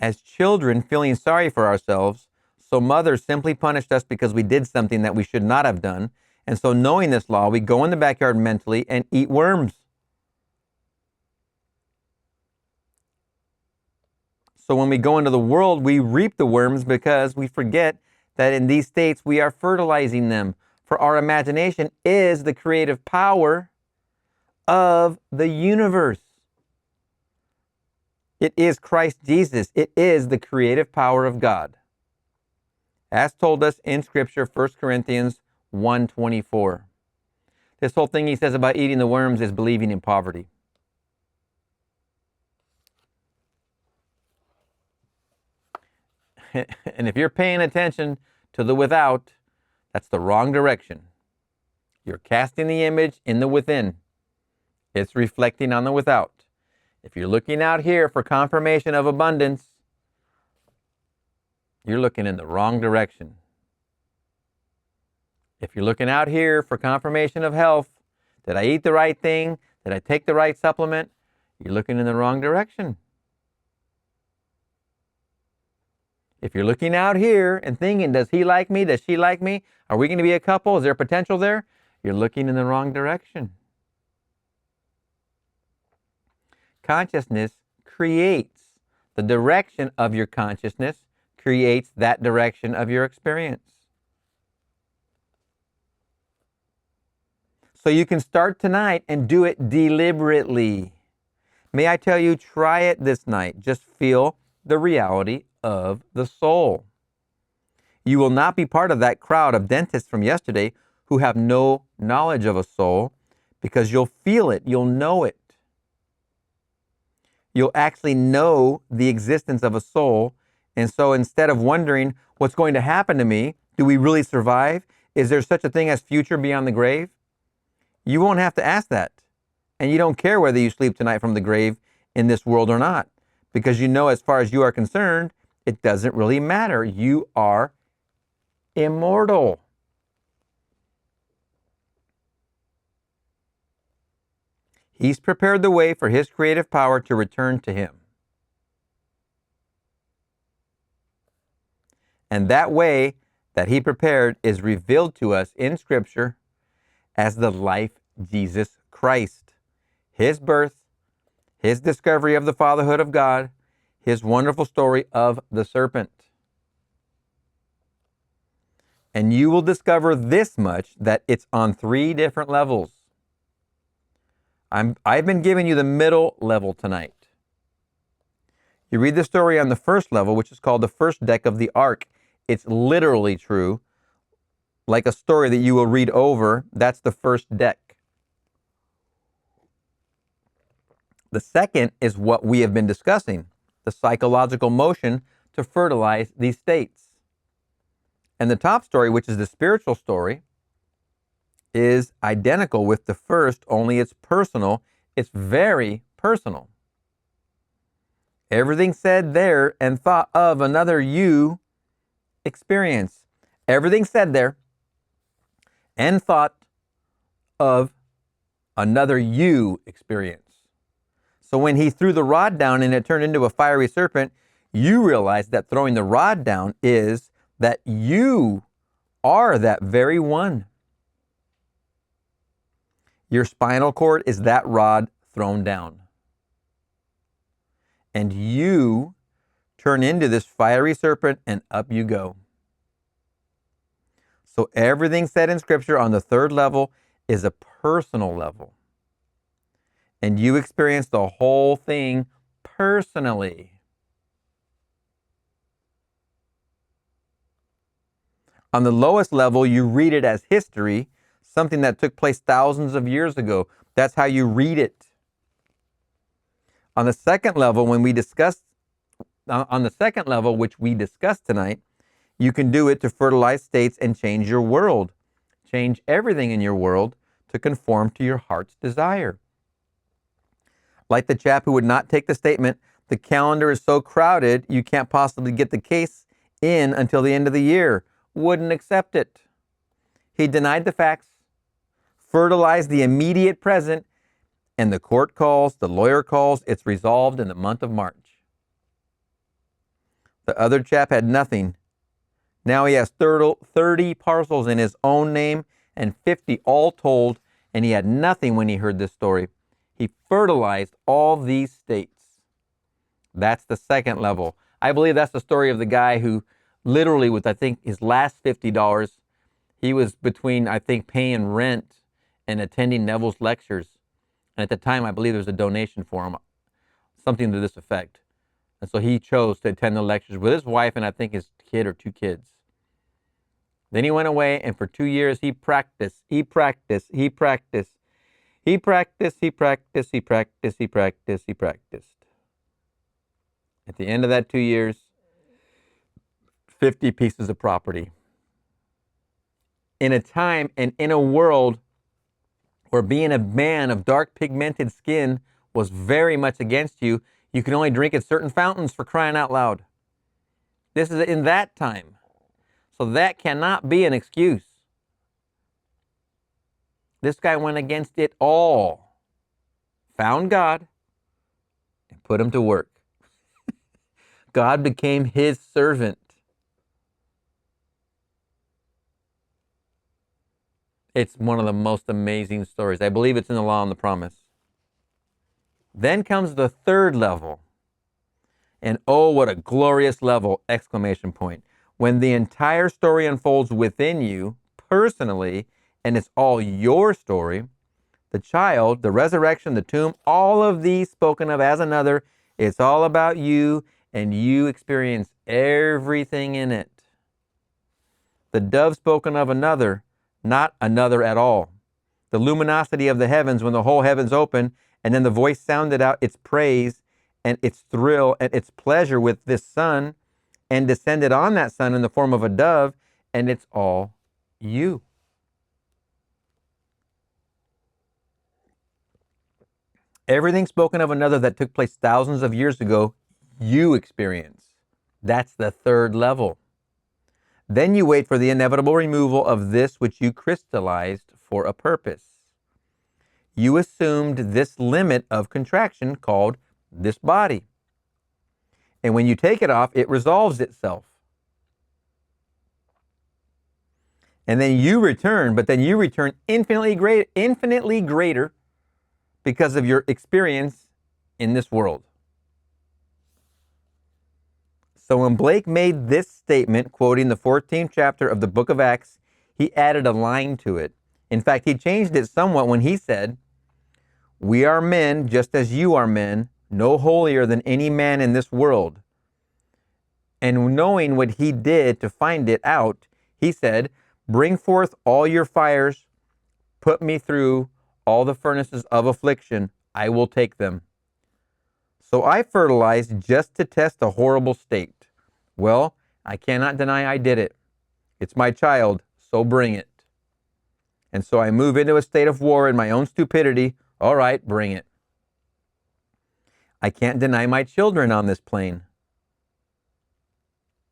As children, feeling sorry for ourselves, so mothers simply punished us because we did something that we should not have done. And so knowing this law, we go in the backyard mentally and eat worms. So when we go into the world, we reap the worms because we forget that in these states we are fertilizing them. For our imagination is the creative power of the universe. It is Christ Jesus. It is the creative power of God. As told us in Scripture, 1 Corinthians 1:24. This whole thing he says about eating the worms is believing in poverty. And if you're paying attention to the without, that's the wrong direction. You're casting the image in the within. It's reflecting on the without. If you're looking out here for confirmation of abundance, you're looking in the wrong direction. If you're looking out here for confirmation of health, did I eat the right thing? Did I take the right supplement? You're looking in the wrong direction. If you're looking out here and thinking, does he like me? Does she like me? Are we going to be a couple? Is there potential there? You're looking in the wrong direction. Consciousness creates. The direction of your consciousness creates that direction of your experience. So you can start tonight and do it deliberately. May I tell you, try it this night. Just feel the reality of the soul. You will not be part of that crowd of dentists from yesterday who have no knowledge of a soul, because you'll feel it, you'll know it. You'll actually know the existence of a soul. And so instead of wondering what's going to happen to me, do we really survive? Is there such a thing as future beyond the grave? You won't have to ask that. And you don't care whether you sleep tonight from the grave in this world or not, because you know, as far as you are concerned, it doesn't really matter. You are immortal. He's prepared the way for his creative power to return to him. And that way that he prepared is revealed to us in Scripture as the life Jesus Christ. His birth, his discovery of the fatherhood of God, his wonderful story of the serpent. And you will discover this much, that it's on 3 different levels. I've been giving you the middle level tonight. You read the story on the first level, which is called the first deck of the ark. It's literally true, like a story that you will read over. That's the first deck. The second is what we have been discussing, the psychological motion to fertilize these states. And the top story, which is the spiritual story, is identical with the first, only it's personal. It's very personal. Everything said there and thought of another you experience. Everything said there and thought of another you experience. So when he threw the rod down and it turned into a fiery serpent, you realize that throwing the rod down is that you are that very one. Your spinal cord is that rod thrown down. And you turn into this fiery serpent and up you go. So everything said in Scripture on the third level is a personal level. And you experience the whole thing personally. On the lowest level, you read it as history, something that took place thousands of years ago. That's how you read it. On the second level, which we discussed tonight, you can do it to fertilize states and change your world. Change everything in your world to conform to your heart's desire. Like the chap who would not take the statement, the calendar is so crowded, you can't possibly get the case in until the end of the year. Wouldn't accept it. He denied the facts, fertilized the immediate present, and the court calls, the lawyer calls, it's resolved in the month of March. The other chap had nothing. Now he has 30 parcels in his own name and 50 all told, and he had nothing when he heard this story. He fertilized all these states. That's the second level. I believe that's the story of the guy who literally with, I think, his last $50, he was between, I think, paying rent and attending Neville's lectures. And at the time, I believe there was a donation for him, something to this effect. And so he chose to attend the lectures with his wife and I think his kid or 2 kids. Then he went away, and for 2 years he practiced. At the end of that 2 years, 50 pieces of property. In a time and in a world where being a man of dark pigmented skin was very much against you, you can only drink at certain fountains, for crying out loud. This is in that time. So that cannot be an excuse. This guy went against it all, found God, and put him to work. God became his servant. It's one of the most amazing stories. I believe it's in the Law and the Promise. Then comes the third level. And oh, what a glorious level, exclamation point. When the entire story unfolds within you, personally, and it's all your story, the child, the resurrection, the tomb, all of these spoken of as another, it's all about you, and you experience everything in it. The dove spoken of another, not another at all. The luminosity of the heavens when the whole heavens open, and then the voice sounded out its praise and its thrill and its pleasure with this son, and descended on that son in the form of a dove, and it's all you. Everything spoken of another that took place thousands of years ago, you experience. That's the third level. Then you wait for the inevitable removal of this which you crystallized for a purpose. You assumed this limit of contraction called this body. And when you take it off, it resolves itself. And then you return, but then you return infinitely greater because of your experience in this world. So when Blake made this statement, quoting the 14th chapter of the book of Acts, he added a line to it. In fact, he changed it somewhat when he said, "We are men just as you are men, no holier than any man in this world." And knowing what he did to find it out, he said, "Bring forth all your fires, put me through all the furnaces of affliction, I will take them. So I fertilized just to test a horrible state. Well, I cannot deny I did it. It's my child, so bring it. And so I move into a state of war in my own stupidity. All right, bring it. I can't deny my children on this plane."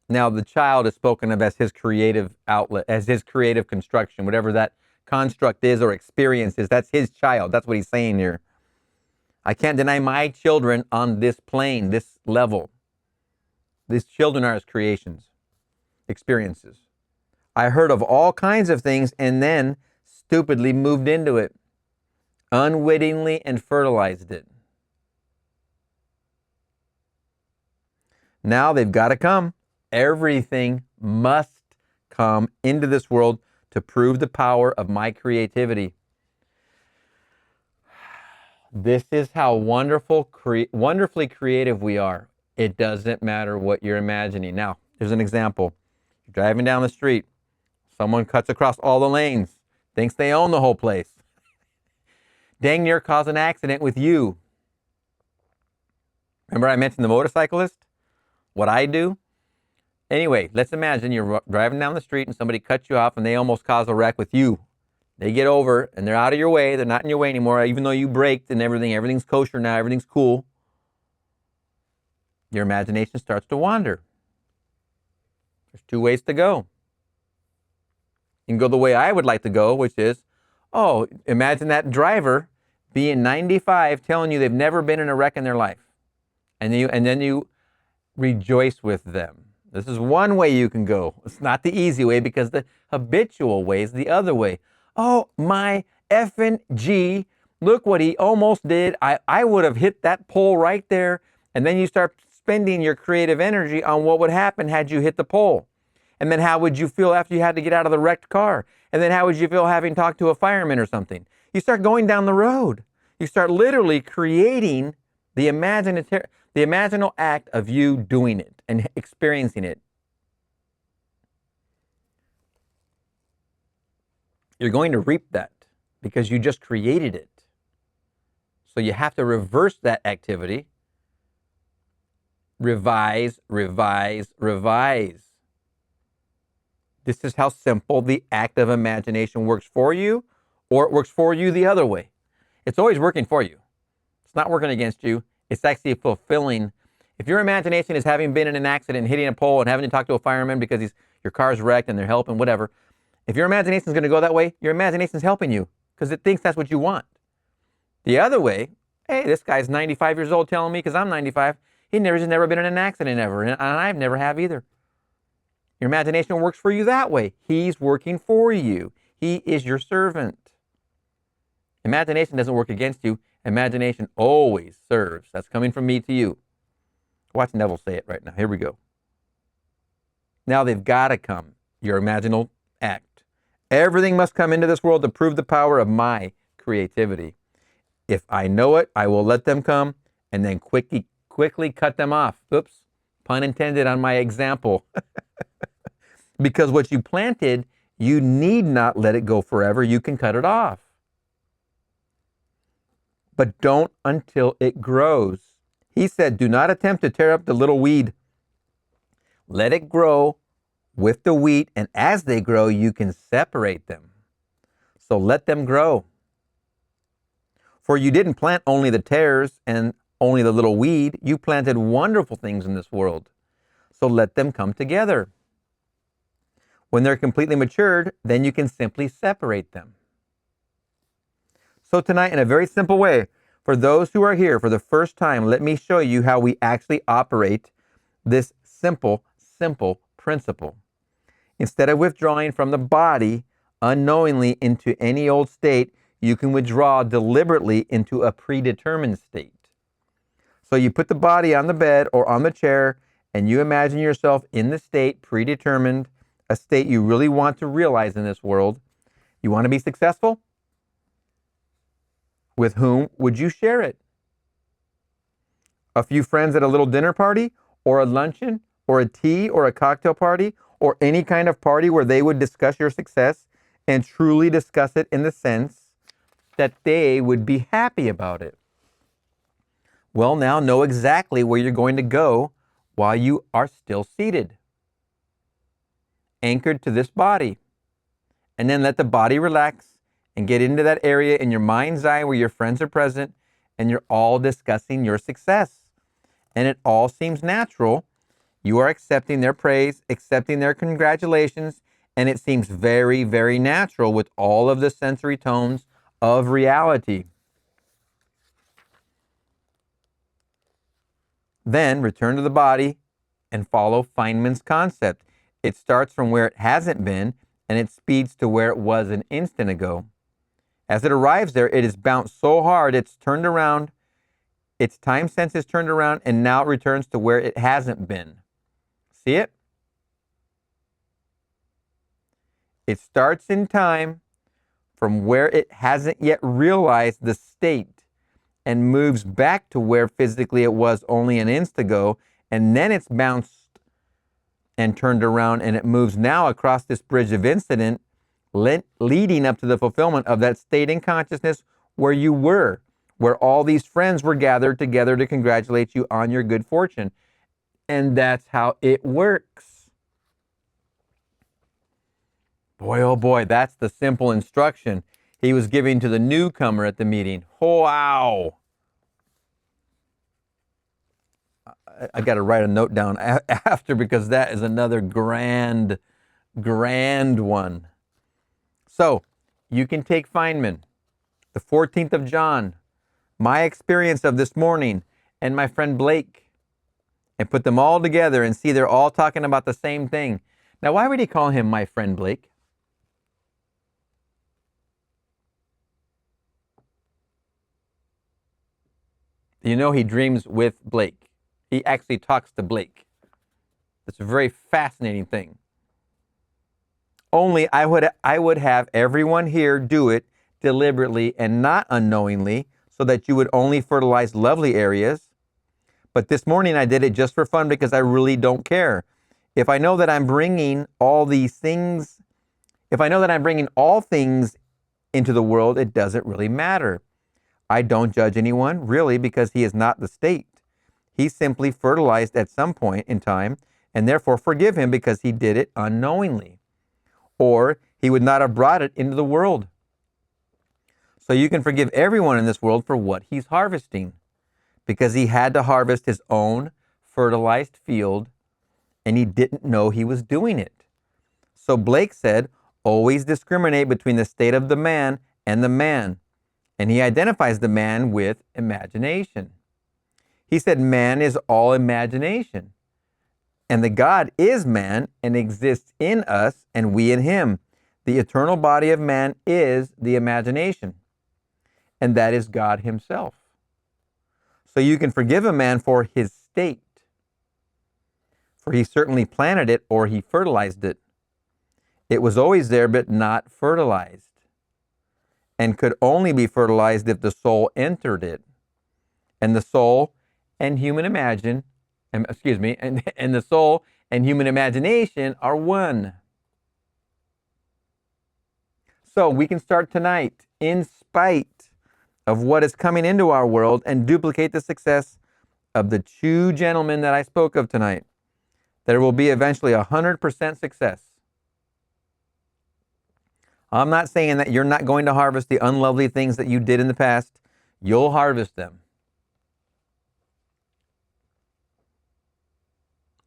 Now, the child is spoken of as his creative outlet, as his creative construction, whatever that construct is or experience is, that's his child. That's what he's saying here. I can't deny my children on this plane, this level. These children are his creations, experiences. I heard of all kinds of things and then stupidly moved into it, unwittingly, and fertilized it. Now they've got to come. Everything must come into this world to prove the power of my creativity. This is how wonderfully creative we are. It doesn't matter what you're imagining. Now, here's an example. You're driving down the street. Someone cuts across all the lanes, thinks they own the whole place. Dang near cause an accident with you. Remember I mentioned the motorcyclist? What I do? Anyway, let's imagine you're driving down the street and somebody cuts you off and they almost cause a wreck with you. They get over and they're out of your way. They're not in your way anymore, even though you braked and everything. Everything's kosher now. Everything's cool. Your imagination starts to wander. There's two ways to go. You can go the way I would like to go, which is, oh, imagine that driver being 95 telling you they've never been in a wreck in their life. And then you rejoice with them. This is one way you can go. It's not the easy way because the habitual way is the other way. Oh, my effing G, look what he almost did. I would have hit that pole right there. And then you start spending your creative energy on what would happen had you hit the pole. And then how would you feel after you had to get out of the wrecked car? And then how would you feel having talked to a fireman or something? You start going down the road. You start literally creating the imaginal act of you doing it and experiencing it. You're going to reap that because you just created it. So you have to reverse that activity. Revise, revise, revise. This is how simple the act of imagination works for you, or it works for you the other way. It's always working for you. It's not working against you. It's actually fulfilling. If your imagination is having been in an accident, hitting a pole, and having to talk to a fireman because your car's wrecked and they're helping, whatever. If your imagination is going to go that way, your imagination is helping you. because it thinks that's what you want. The other way, hey, this guy's 95 years old telling me because I'm 95, he's never been in an accident ever, and I've never have either. Your imagination works for you that way. He's working for you. He is your servant. Imagination doesn't work against you. Imagination always serves. That's coming from me to you. Watch Neville say it right now. Here we go. Now they've got to come, your imaginal act. Everything must come into this world to prove the power of my creativity. If I know it, I will let them come and then quickly cut them off. Oops, pun intended on my example. Because what you planted, you need not let it go forever. You can cut it off. But don't until it grows. He said, do not attempt to tear up the little weed. Let it grow with the wheat, and as they grow, you can separate them. So let them grow. For you didn't plant only the tares and only the little weed. You planted wonderful things in this world. So let them come together. When they're completely matured, then you can simply separate them. So tonight, in a very simple way, for those who are here for the first time, let me show you how we actually operate this simple principle. Instead of withdrawing from the body unknowingly into any old state, you can withdraw deliberately into a predetermined state. So you put the body on the bed or on the chair, and you imagine yourself in the state predetermined, a state you really want to realize in this world. You want to be successful? With whom would you share it? A few friends at a little dinner party, or a luncheon, or a tea, or a cocktail party, or any kind of party where they would discuss your success and truly discuss it in the sense that they would be happy about it. Well, now know exactly where you're going to go while you are still seated, anchored to this body. And then let the body relax and get into that area in your mind's eye where your friends are present and you're all discussing your success. And it all seems natural. You are accepting their praise, accepting their congratulations, and it seems very, very natural with all of the sensory tones of reality. Then return to the body and follow Feynman's concept. It starts from where it hasn't been and it speeds to where it was an instant ago. As it arrives there, it is bounced so hard it's turned around, its time sense is turned around, and now it returns to where it hasn't been. See it? It starts in time from where it hasn't yet realized the state and moves back to where physically it was only an instant ago, and then it's bounced and turned around, and it moves now across this bridge of incident, leading up to the fulfillment of that state in consciousness where you were, where all these friends were gathered together to congratulate you on your good fortune. And that's how it works. Boy, oh boy, that's the simple instruction he was giving to the newcomer at the meeting. Wow. I got to write a note down after, because that is another grand one. So you can take Feynman, the 14th of John, my experience of this morning, and my friend Blake, and put them all together and see they're all talking about the same thing. Now, why would he call him my friend Blake? You know, he dreams with Blake. He actually talks to Blake. It's a very fascinating thing. Only I would have everyone here do it deliberately and not unknowingly, so that you would only fertilize lovely areas. But this morning I did it just for fun because I really don't care. If I know that I'm bringing all these things, if I know that I'm bringing all things into the world, it doesn't really matter. I don't judge anyone, really, because he is not the state. He simply fertilized at some point in time, and therefore forgive him because he did it unknowingly. Or he would not have brought it into the world. So you can forgive everyone in this world for what he's harvesting, because he had to harvest his own fertilized field, and he didn't know he was doing it. So Blake said, always discriminate between the state of the man and the man. And he identifies the man with imagination. He said man is all imagination. And the God is man and exists in us and we in him. The eternal body of man is the imagination. And that is God himself. So you can forgive a man for his state. For he certainly planted it or he fertilized it. It was always there but not fertilized. And could only be fertilized if the soul entered it. And the soul and human and the soul and human imagination are one. So we can start tonight, in spite of what is coming into our world, and duplicate the success of the two gentlemen that I spoke of tonight. There will be eventually 100% success. I'm not saying that you're not going to harvest the unlovely things that you did in the past. You'll harvest them.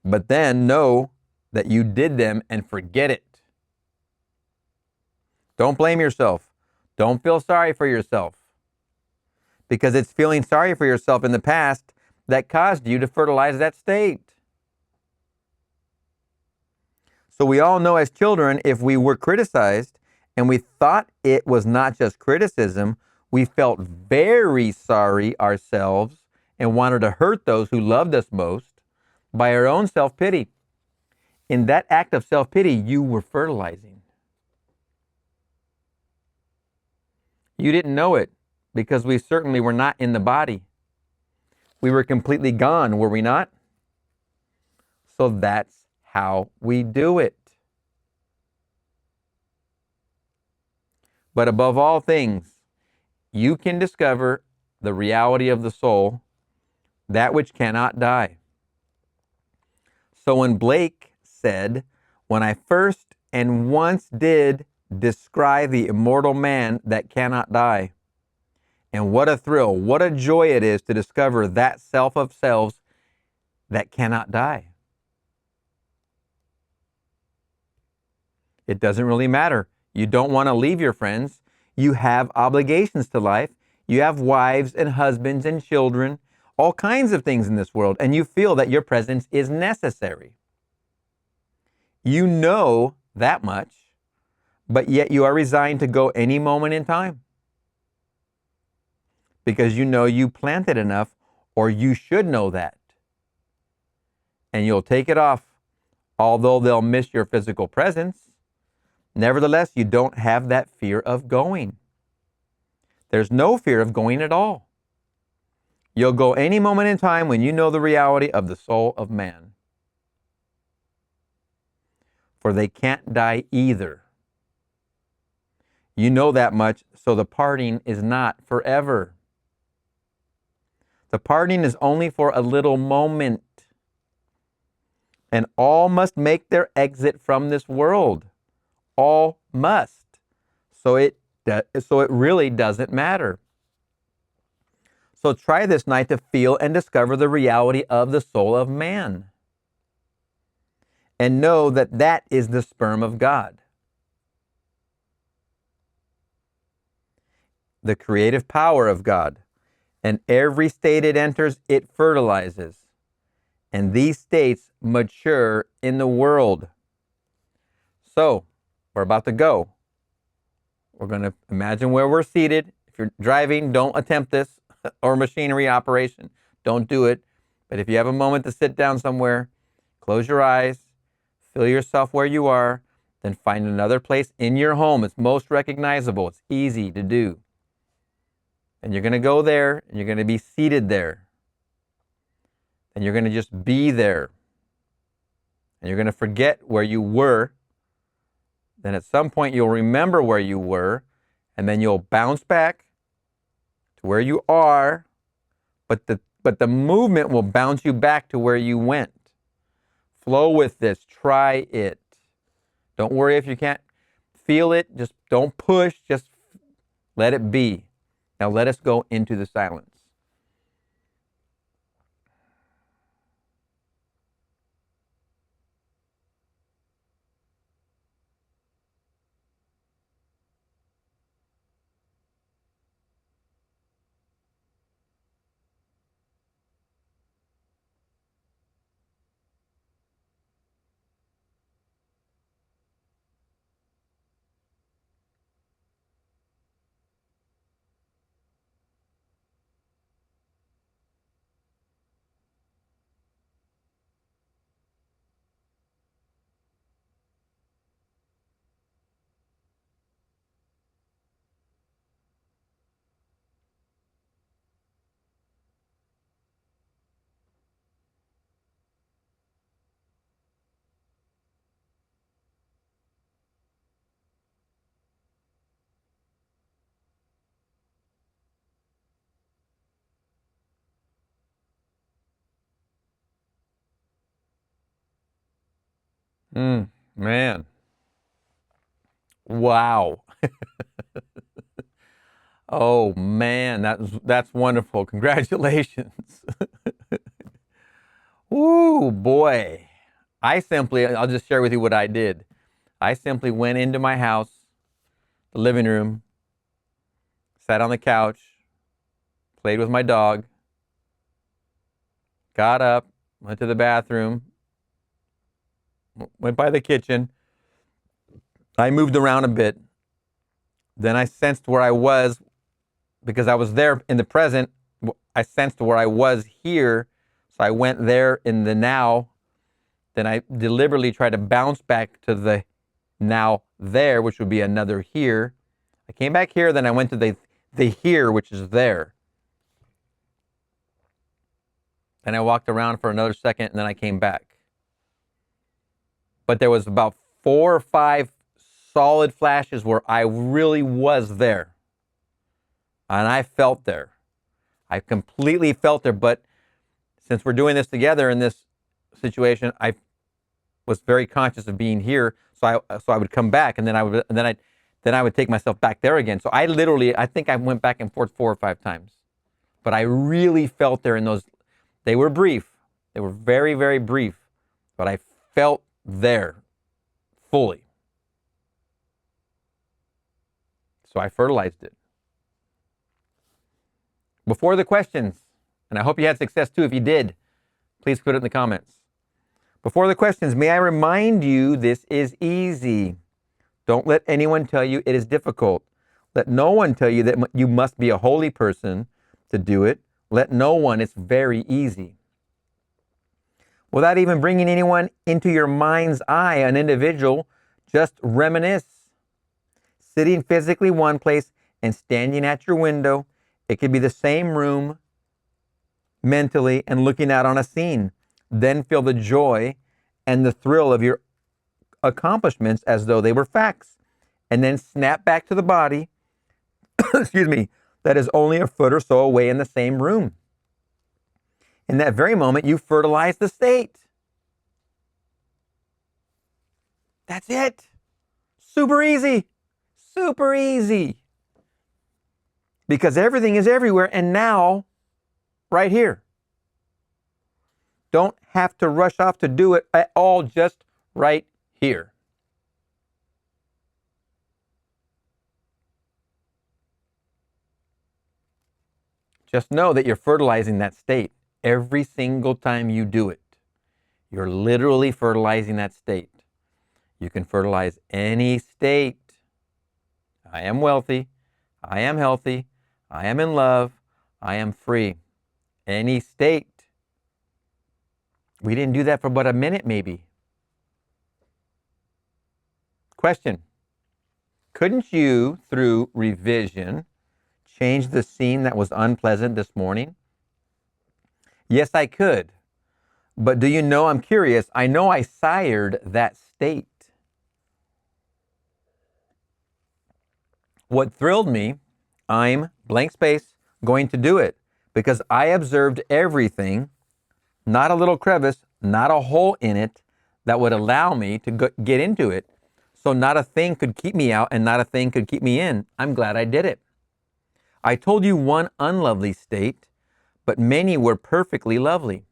But then know that you did them and forget it. Don't blame yourself. Don't feel sorry for yourself. Because it's feeling sorry for yourself in the past that caused you to fertilize that state. So we all know as children, if we were criticized and we thought it was not just criticism, we felt very sorry ourselves and wanted to hurt those who loved us most by our own self-pity. In that act of self-pity, you were fertilizing. You didn't know it because we certainly were not in the body. We were completely gone, were we not? So that's how we do it. But above all things, you can discover the reality of the soul, that which cannot die. So when Blake said, when I first and once did descry the immortal man that cannot die, and what a thrill, what a joy it is to discover that self of selves that cannot die. It doesn't really matter. You don't want to leave your friends. You have obligations to life. You have wives and husbands and children, all kinds of things in this world, and you feel that your presence is necessary. You know that much, but yet you are resigned to go any moment in time. Because you know you planted enough, or you should know that. And you'll take it off, although they'll miss your physical presence. Nevertheless, you don't have that fear of going. There's no fear of going at all. You'll go any moment in time when you know the reality of the soul of man. For they can't die either. You know that much, so the parting is not forever. The parting is only for a little moment. And all must make their exit from this world. All must. So it really doesn't matter. So try this night to feel and discover the reality of the soul of man. And know that that is the sperm of God. The creative power of God. And every state it enters, it fertilizes. And these states mature in the world. So, we're about to go. We're going to imagine where we're seated. If you're driving, don't attempt this, or machinery operation. Don't do it. But if you have a moment to sit down somewhere, close your eyes, feel yourself where you are, then find another place in your home. It's most recognizable. It's easy to do. And you're going to go there, and you're going to be seated there. And you're going to just be there. And you're going to forget where you were. Then at some point you'll remember where you were, and then you'll bounce back to where you are, but the movement will bounce you back to where you went. Flow with this. Try it. Don't worry if you can't feel it. Just don't push. Just let it be. Now let us go into the silence. Man. Wow. Oh man, that's wonderful. Congratulations. Ooh, boy. I'll just share with you what I did. I simply went into my house, the living room, sat on the couch, played with my dog, got up, went to the bathroom, went by the kitchen. I moved around a bit. Then I sensed where I was because I was there in the present. I sensed where I was here. So I went there in the now. Then I deliberately tried to bounce back to the now there, which would be another here. I came back here, then I went to the here, which is there. And I walked around for another second, and then I came back. But there was about 4 or 5 solid flashes where I really was there. And I felt there. I completely felt there. But since we're doing this together in this situation, I was very conscious of being here. So I would come back, and then I would take myself back there again. So I think I went back and forth 4 or 5 times. But I really felt there in those. They were brief. They were very, very brief. But I felt there fully. So I fertilized it. Before the questions, and I hope you had success too. If you did, please put it in the comments. Before the questions, may I remind you this is easy. Don't let anyone tell you it is difficult. Let no one tell you that you must be a holy person to do it. Let no one. It's very easy. Without even bringing anyone into your mind's eye, an individual, just reminisce. Sitting physically one place and standing at your window, it could be the same room mentally and looking out on a scene. Then feel the joy and the thrill of your accomplishments as though they were facts. And then snap back to the body, excuse me, that is only a foot or so away in the same room. In that very moment, you fertilize the state. That's it. Super easy. Super easy. Because everything is everywhere and now, right here. Don't have to rush off to do it at all, just right here. Just know that you're fertilizing that state every single time you do it. You're literally fertilizing that state. You can fertilize any state. I am wealthy. I am healthy. I am in love. I am free. Any state. We didn't do that for but a minute, maybe. Question. Couldn't you, through revision, change the scene that was unpleasant this morning? Yes, I could. But do you know, I'm curious, I know I sired that state. What thrilled me, I'm, blank space, going to do it because I observed everything, not a little crevice, not a hole in it that would allow me to get into it. So not a thing could keep me out and not a thing could keep me in. I'm glad I did it. I told you one unlovely state, but many were perfectly lovely.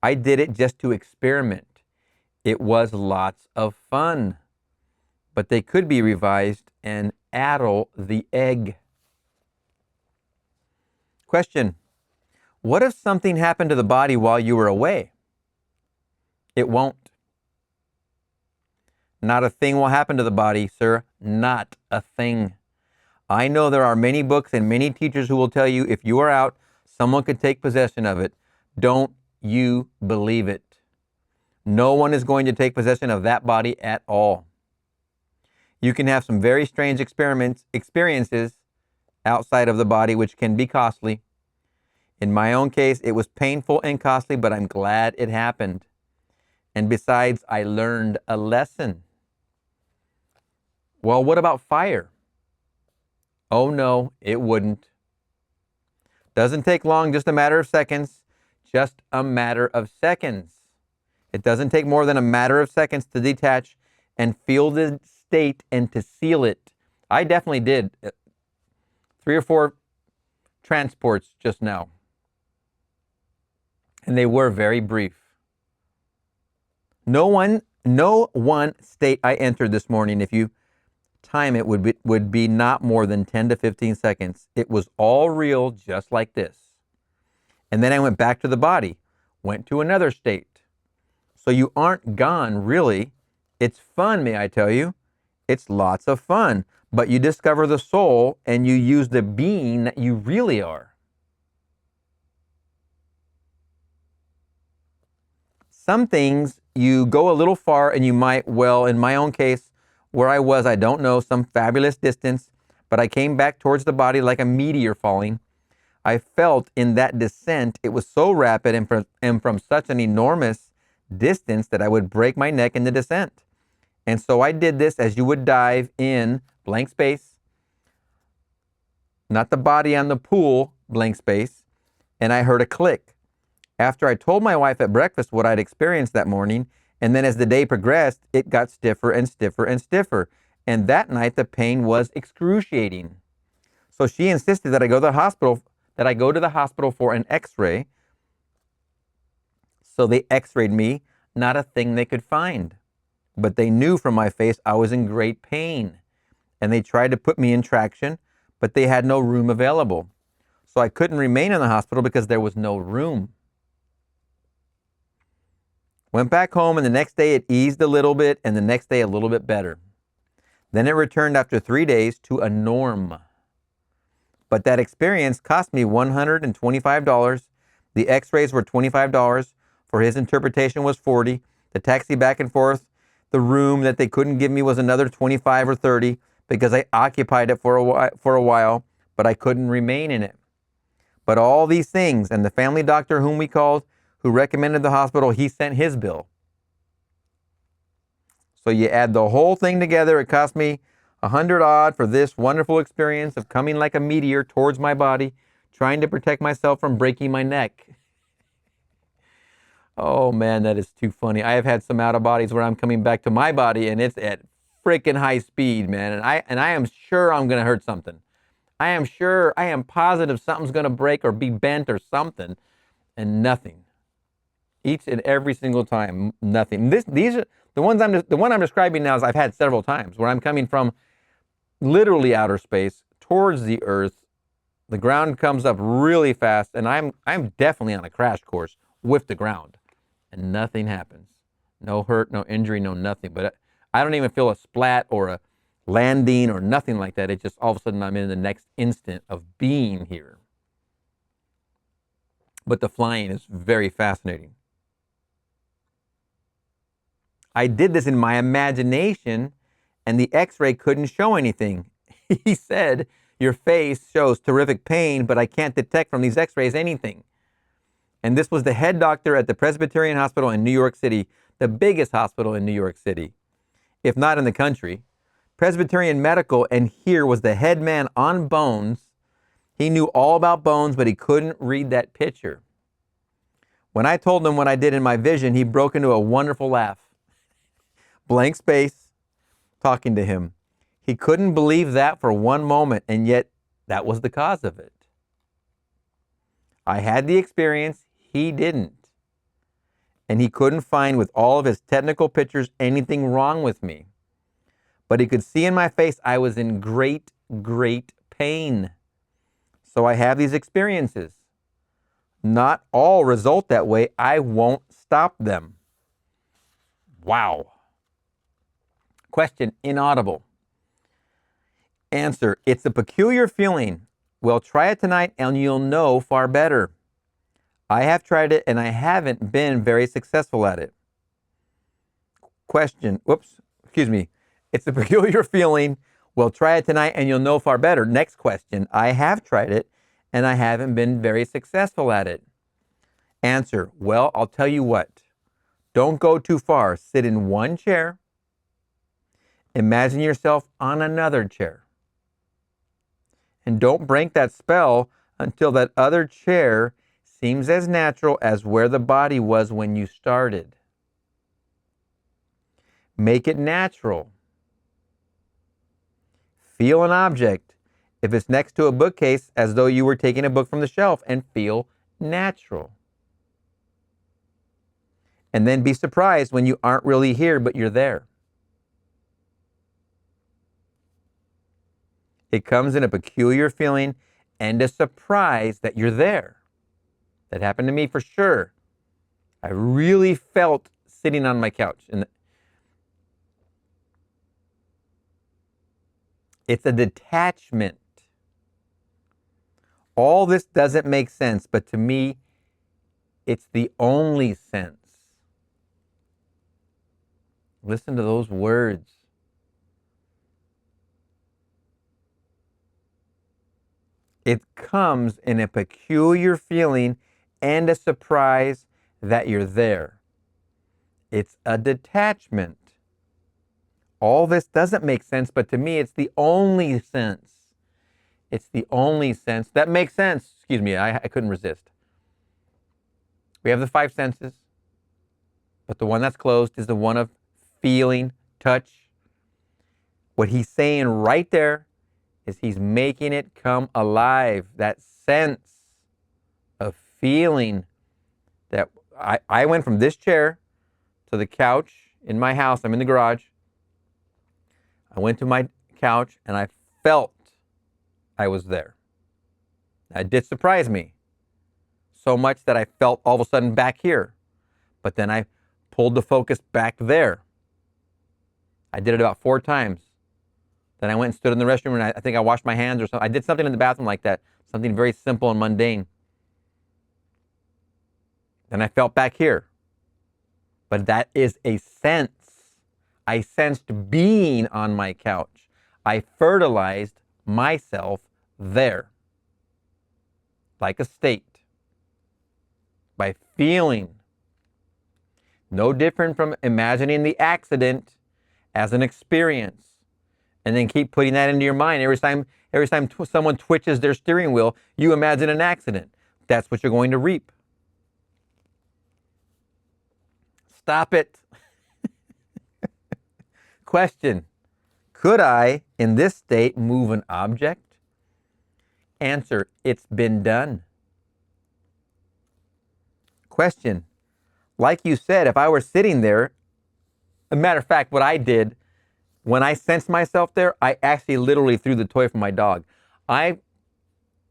I did it just to experiment. It was lots of fun, but they could be revised and addle the egg. Question. What if something happened to the body while you were away? It won't. Not a thing will happen to the body, sir. Not a thing. I know there are many books and many teachers who will tell you if you are out, someone could take possession of it. Don't you believe it. No one is going to take possession of that body at all. You can have some very strange experiences outside of the body, which can be costly. In my own case, it was painful and costly, but I'm glad it happened. And besides, I learned a lesson. Well, what about fire? Oh no, it wouldn't. Doesn't take long, just a matter of seconds. Just a matter of seconds. It doesn't take more than a matter of seconds to detach and feel the state and to seal it. I definitely did 3 or 4 transports just now. And they were very brief. No one state I entered this morning, if you time it, would be not more than 10 to 15 seconds. It was all real, just like this. And then I went back to the body, went to another state. So you aren't gone, really. It's fun, may I tell you. It's lots of fun. But you discover the soul and you use the being that you really are. Some things you go a little far and you might, well, in my own case, where I was, I don't know, some fabulous distance, but I came back towards the body like a meteor falling. I felt in that descent, it was so rapid and from such an enormous distance that I would break my neck in the descent. And so I did this as you would dive in blank space, not the body on the pool, blank space, and I heard a click. After I told my wife at breakfast what I'd experienced that morning, and then as the day progressed, it got stiffer and stiffer and stiffer. And that night, the pain was excruciating. So she insisted that I go to the hospital for an x-ray. So they x-rayed me, not a thing they could find. But they knew from my face I was in great pain. And they tried to put me in traction, but they had no room available. So I couldn't remain in the hospital because there was no room. Went back home, and the next day it eased a little bit, and the next day a little bit better. Then it returned after 3 days to a norm. But that experience cost me $125. The x-rays were $25. For his interpretation was $40. The taxi back and forth, the room that they couldn't give me was another $25 or $30 because I occupied it for a while, but I couldn't remain in it. But all these things, and the family doctor whom we called, who recommended the hospital, he sent his bill. So you add the whole thing together, it cost me $100 odd for this wonderful experience of coming like a meteor towards my body, trying to protect myself from breaking my neck. Oh man, that is too funny. I have had some out of bodies where I'm coming back to my body and it's at freaking high speed, man. And I am sure I'm going to hurt something. I am positive something's going to break or be bent or something, and nothing. Each and every single time, nothing. These are the one I'm describing now is I've had several times where I'm coming from literally outer space towards the earth. The ground comes up really fast, and I'm definitely on a crash course with the ground, and nothing happens. No hurt, no injury, no nothing. But I don't even feel a splat or a landing or nothing like that. It just all of a sudden I'm in the next instant of being here. But the flying is very fascinating. I did this in my imagination, and the x-ray couldn't show anything. He said, your face shows terrific pain, but I can't detect from these x-rays anything. And this was the head doctor at the Presbyterian Hospital in New York City, the biggest hospital in New York City, if not in the country. Presbyterian Medical, and here was the head man on bones. He knew all about bones, but he couldn't read that picture. When I told him what I did in my vision, he broke into a wonderful laugh. Blank space, talking to him. He couldn't believe that for one moment, and yet that was the cause of it. I had the experience, he didn't. And he couldn't find with all of his technical pictures anything wrong with me. But he could see in my face I was in great, great pain. So I have these experiences. Not all result that way. I won't stop them. Wow. Question, inaudible. Answer, it's a peculiar feeling. Well, try it tonight and you'll know far better. I have tried it and I haven't been very successful at it. Question, It's a peculiar feeling. Well, try it tonight and you'll know far better. Next question, I have tried it and I haven't been very successful at it. Answer, well, I'll tell you what. Don't go too far. Sit in one chair. Imagine yourself on another chair. And don't break that spell until that other chair seems as natural as where the body was when you started. Make it natural. Feel an object. If it's next to a bookcase, as though you were taking a book from the shelf, and feel natural. And then be surprised when you aren't really here, but you're there. It comes in a peculiar feeling and a surprise that you're there. That happened to me for sure. I really felt sitting on my couch. And it's a detachment. All this doesn't make sense, but to me, it's the only sense. Listen to those words. It comes in a peculiar feeling and a surprise that you're there. It's a detachment. All this doesn't make sense, but to me, it's the only sense. It's the only sense that makes sense. Excuse me, I couldn't resist. We have the five senses, but the one that's closed is the one of feeling, touch. What he's saying right there is he's making it come alive. That sense of feeling that I went from this chair to the couch in my house. I'm in the garage. I went to my couch and I felt I was there. It did surprise me so much that I felt all of a sudden back here. But then I pulled the focus back there. I did it about 4 times. Then I went and stood in the restroom and I think I washed my hands or something. I did something in the bathroom like that. Something very simple and mundane. Then I felt back here. But that is a sense. I sensed being on my couch. I fertilized myself there. Like a state. By feeling. No different from imagining the accident as an experience. And then keep putting that into your mind. Every time someone twitches their steering wheel, you imagine an accident. That's what you're going to reap. Stop it. Question. Could I, in this state, move an object? Answer. It's been done. Question. Like you said, if I were sitting there, a matter of fact, what I did, when I sensed myself there, I actually literally threw the toy from my dog. I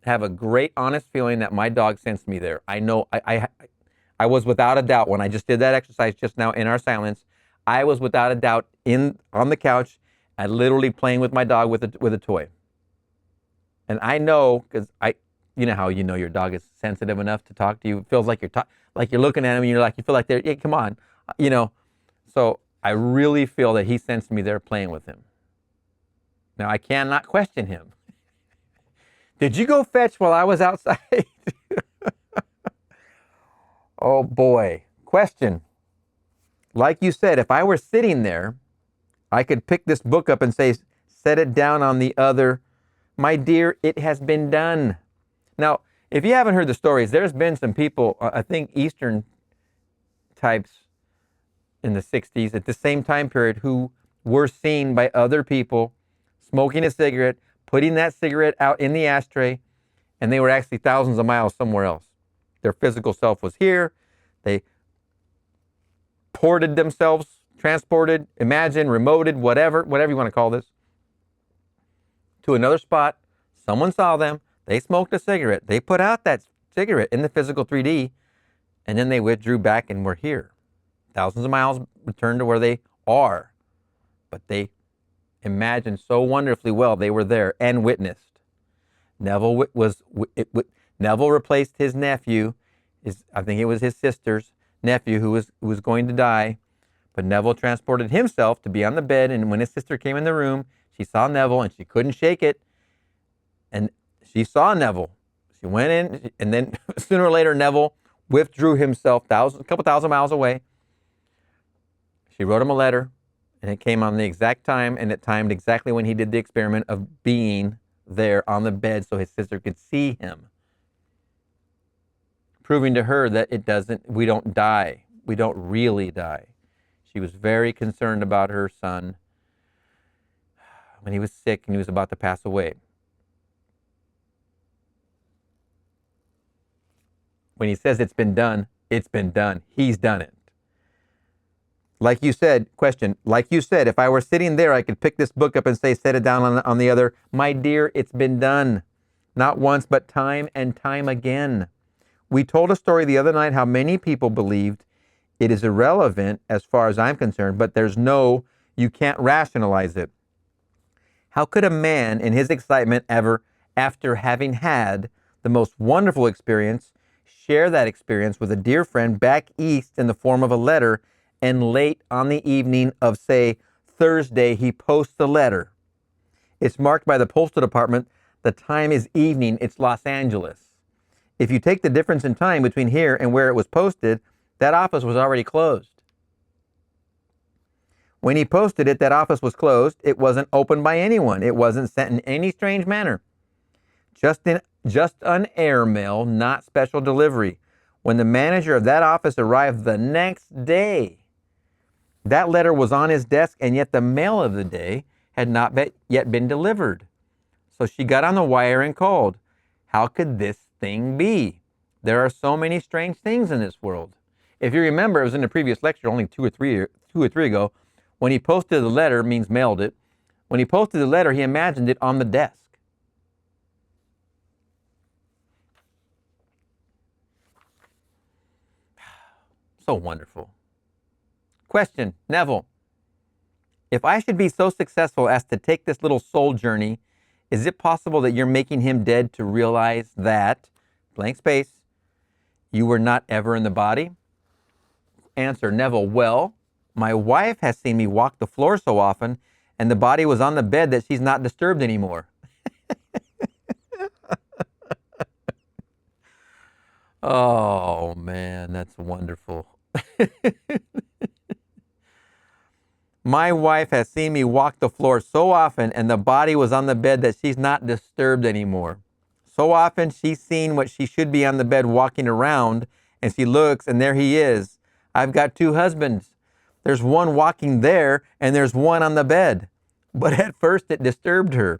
have a great, honest feeling that my dog sensed me there. I know, I was without a doubt, when I just did that exercise just now in our silence, I was without a doubt on the couch, literally playing with my dog with a toy. And I know, because you know how you know your dog is sensitive enough to talk to you. It feels like you're looking at him and you feel like yeah, come on, So I really feel that he sensed me there playing with him. Now I cannot question him. Did you go fetch while I was outside? Oh boy. Question. Like you said, if I were sitting there, I could pick this book up and say, set it down on the other. My dear, it has been done. Now, if you haven't heard the stories, there's been some people, I think Eastern types in the 60s at the same time period who were seen by other people smoking a cigarette, putting that cigarette out in the ashtray, and they were actually thousands of miles somewhere else. Their physical self was here. They ported themselves, transported, imagined, remoted, whatever you want to call this, to another spot. Someone saw them. They smoked a cigarette. They put out that cigarette in the physical 3D, and then they withdrew back and were here. Thousands of miles returned to where they are. But they imagined so wonderfully well they were there and witnessed. Neville replaced his nephew, I think it was his sister's nephew who was going to die. But Neville transported himself to be on the bed, and when his sister came in the room, she saw Neville and she couldn't shake it. And she saw Neville. She went in, and then sooner or later Neville withdrew himself a couple thousand miles away. She wrote him a letter, and it came on the exact time, and it timed exactly when he did the experiment of being there on the bed so his sister could see him. Proving to her that we don't die. We don't really die. She was very concerned about her son when he was sick and he was about to pass away. When he says it's been done, it's been done. He's done it. Like you said, like you said, if I were sitting there, I could pick this book up and say, set it down on the other. My dear, it's been done. Not once, but time and time again. We told a story the other night how many people believed it is irrelevant as far as I'm concerned, but you can't rationalize it. How could a man in his excitement ever, after having had the most wonderful experience, share that experience with a dear friend back east in the form of a letter, and late on the evening of, say, Thursday, he posts the letter? It's marked by the postal department. The time is evening. It's Los Angeles. If you take the difference in time between here and where it was posted, that office was already closed. When he posted it, that office was closed. It wasn't opened by anyone. It wasn't sent in any strange manner. Just an airmail, not special delivery. When the manager of that office arrived the next day, that letter was on his desk, and yet the mail of the day had not yet been delivered. So she got on the wire and called. How could this thing be? There are so many strange things in this world. If you remember, it was in the previous lecture, only two or three ago, when he posted the letter, means mailed it. When he posted the letter, he imagined it on the desk. So wonderful. Question, Neville. If I should be so successful as to take this little soul journey, is it possible that you're making him dead to realize that, blank space, you were not ever in the body? Answer, Neville, well, my wife has seen me walk the floor so often, and the body was on the bed that she's not disturbed anymore. Oh, man, that's wonderful. My wife has seen me walk the floor so often, and the body was on the bed that she's not disturbed anymore. So often she's seen what she should be on the bed walking around, and she looks, and there he is. I've got two husbands. There's one walking there, and there's one on the bed. But at first it disturbed her.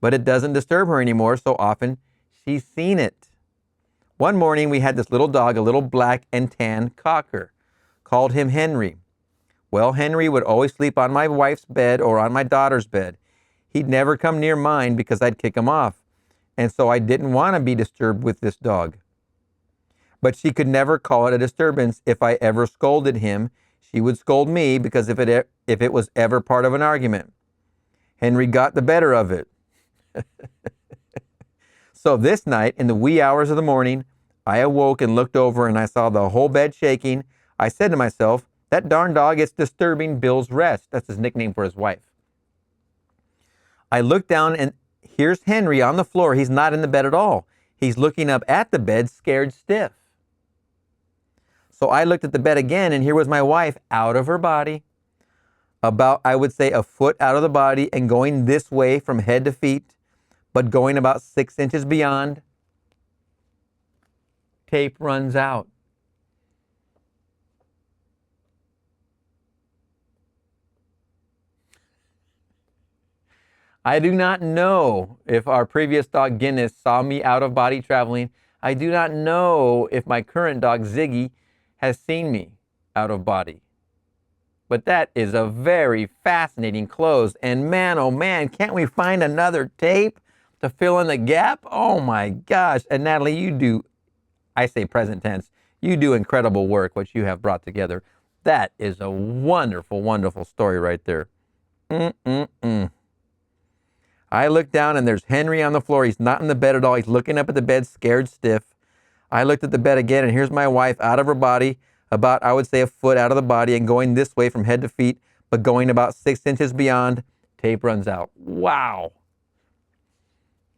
But it doesn't disturb her anymore, so often she's seen it. One morning we had this little dog, a little black and tan cocker. Called him Henry. Well, Henry would always sleep on my wife's bed or on my daughter's bed. He'd never come near mine because I'd kick him off. And so I didn't want to be disturbed with this dog. But she could never call it a disturbance. If I ever scolded him, she would scold me because if it was ever part of an argument. Henry got the better of it. So this night, in the wee hours of the morning, I awoke and looked over and I saw the whole bed shaking. I said to myself, that darn dog is disturbing Bill's rest. That's his nickname for his wife. I looked down and here's Henry on the floor. He's not in the bed at all. He's looking up at the bed, scared stiff. So I looked at the bed again, and here was my wife out of her body, about, I would say, a foot out of the body and going this way from head to feet, but going about 6 inches beyond. Tape runs out. I do not know if our previous dog Guinness saw me out of body traveling. I do not know if my current dog Ziggy has seen me out of body. But that is a very fascinating close. And man, oh man, can't we find another tape to fill in the gap? Oh my gosh. And Natalie, you do, I say present tense, you do incredible work, what you have brought together. That is a wonderful, wonderful story right there. I look down and there's Henry on the floor. He's not in the bed at all. He's looking up at the bed, scared stiff. I looked at the bed again and here's my wife out of her body, about, I would say, a foot out of the body and going this way from head to feet, but going about 6 inches beyond. Tape runs out. Wow.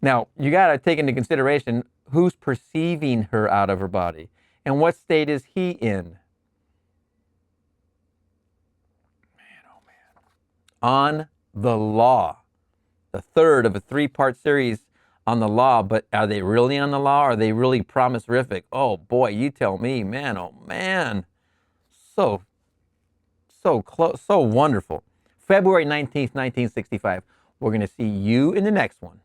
Now, you got to take into consideration who's perceiving her out of her body and what state is he in. Man, oh man. On the law. The third of a 3-part series on the law, but are they really on the law? Or are they really promiserific? Oh boy, you tell me, man, oh man. So So close, so wonderful. February 19th, 1965. We're going to see you in the next one.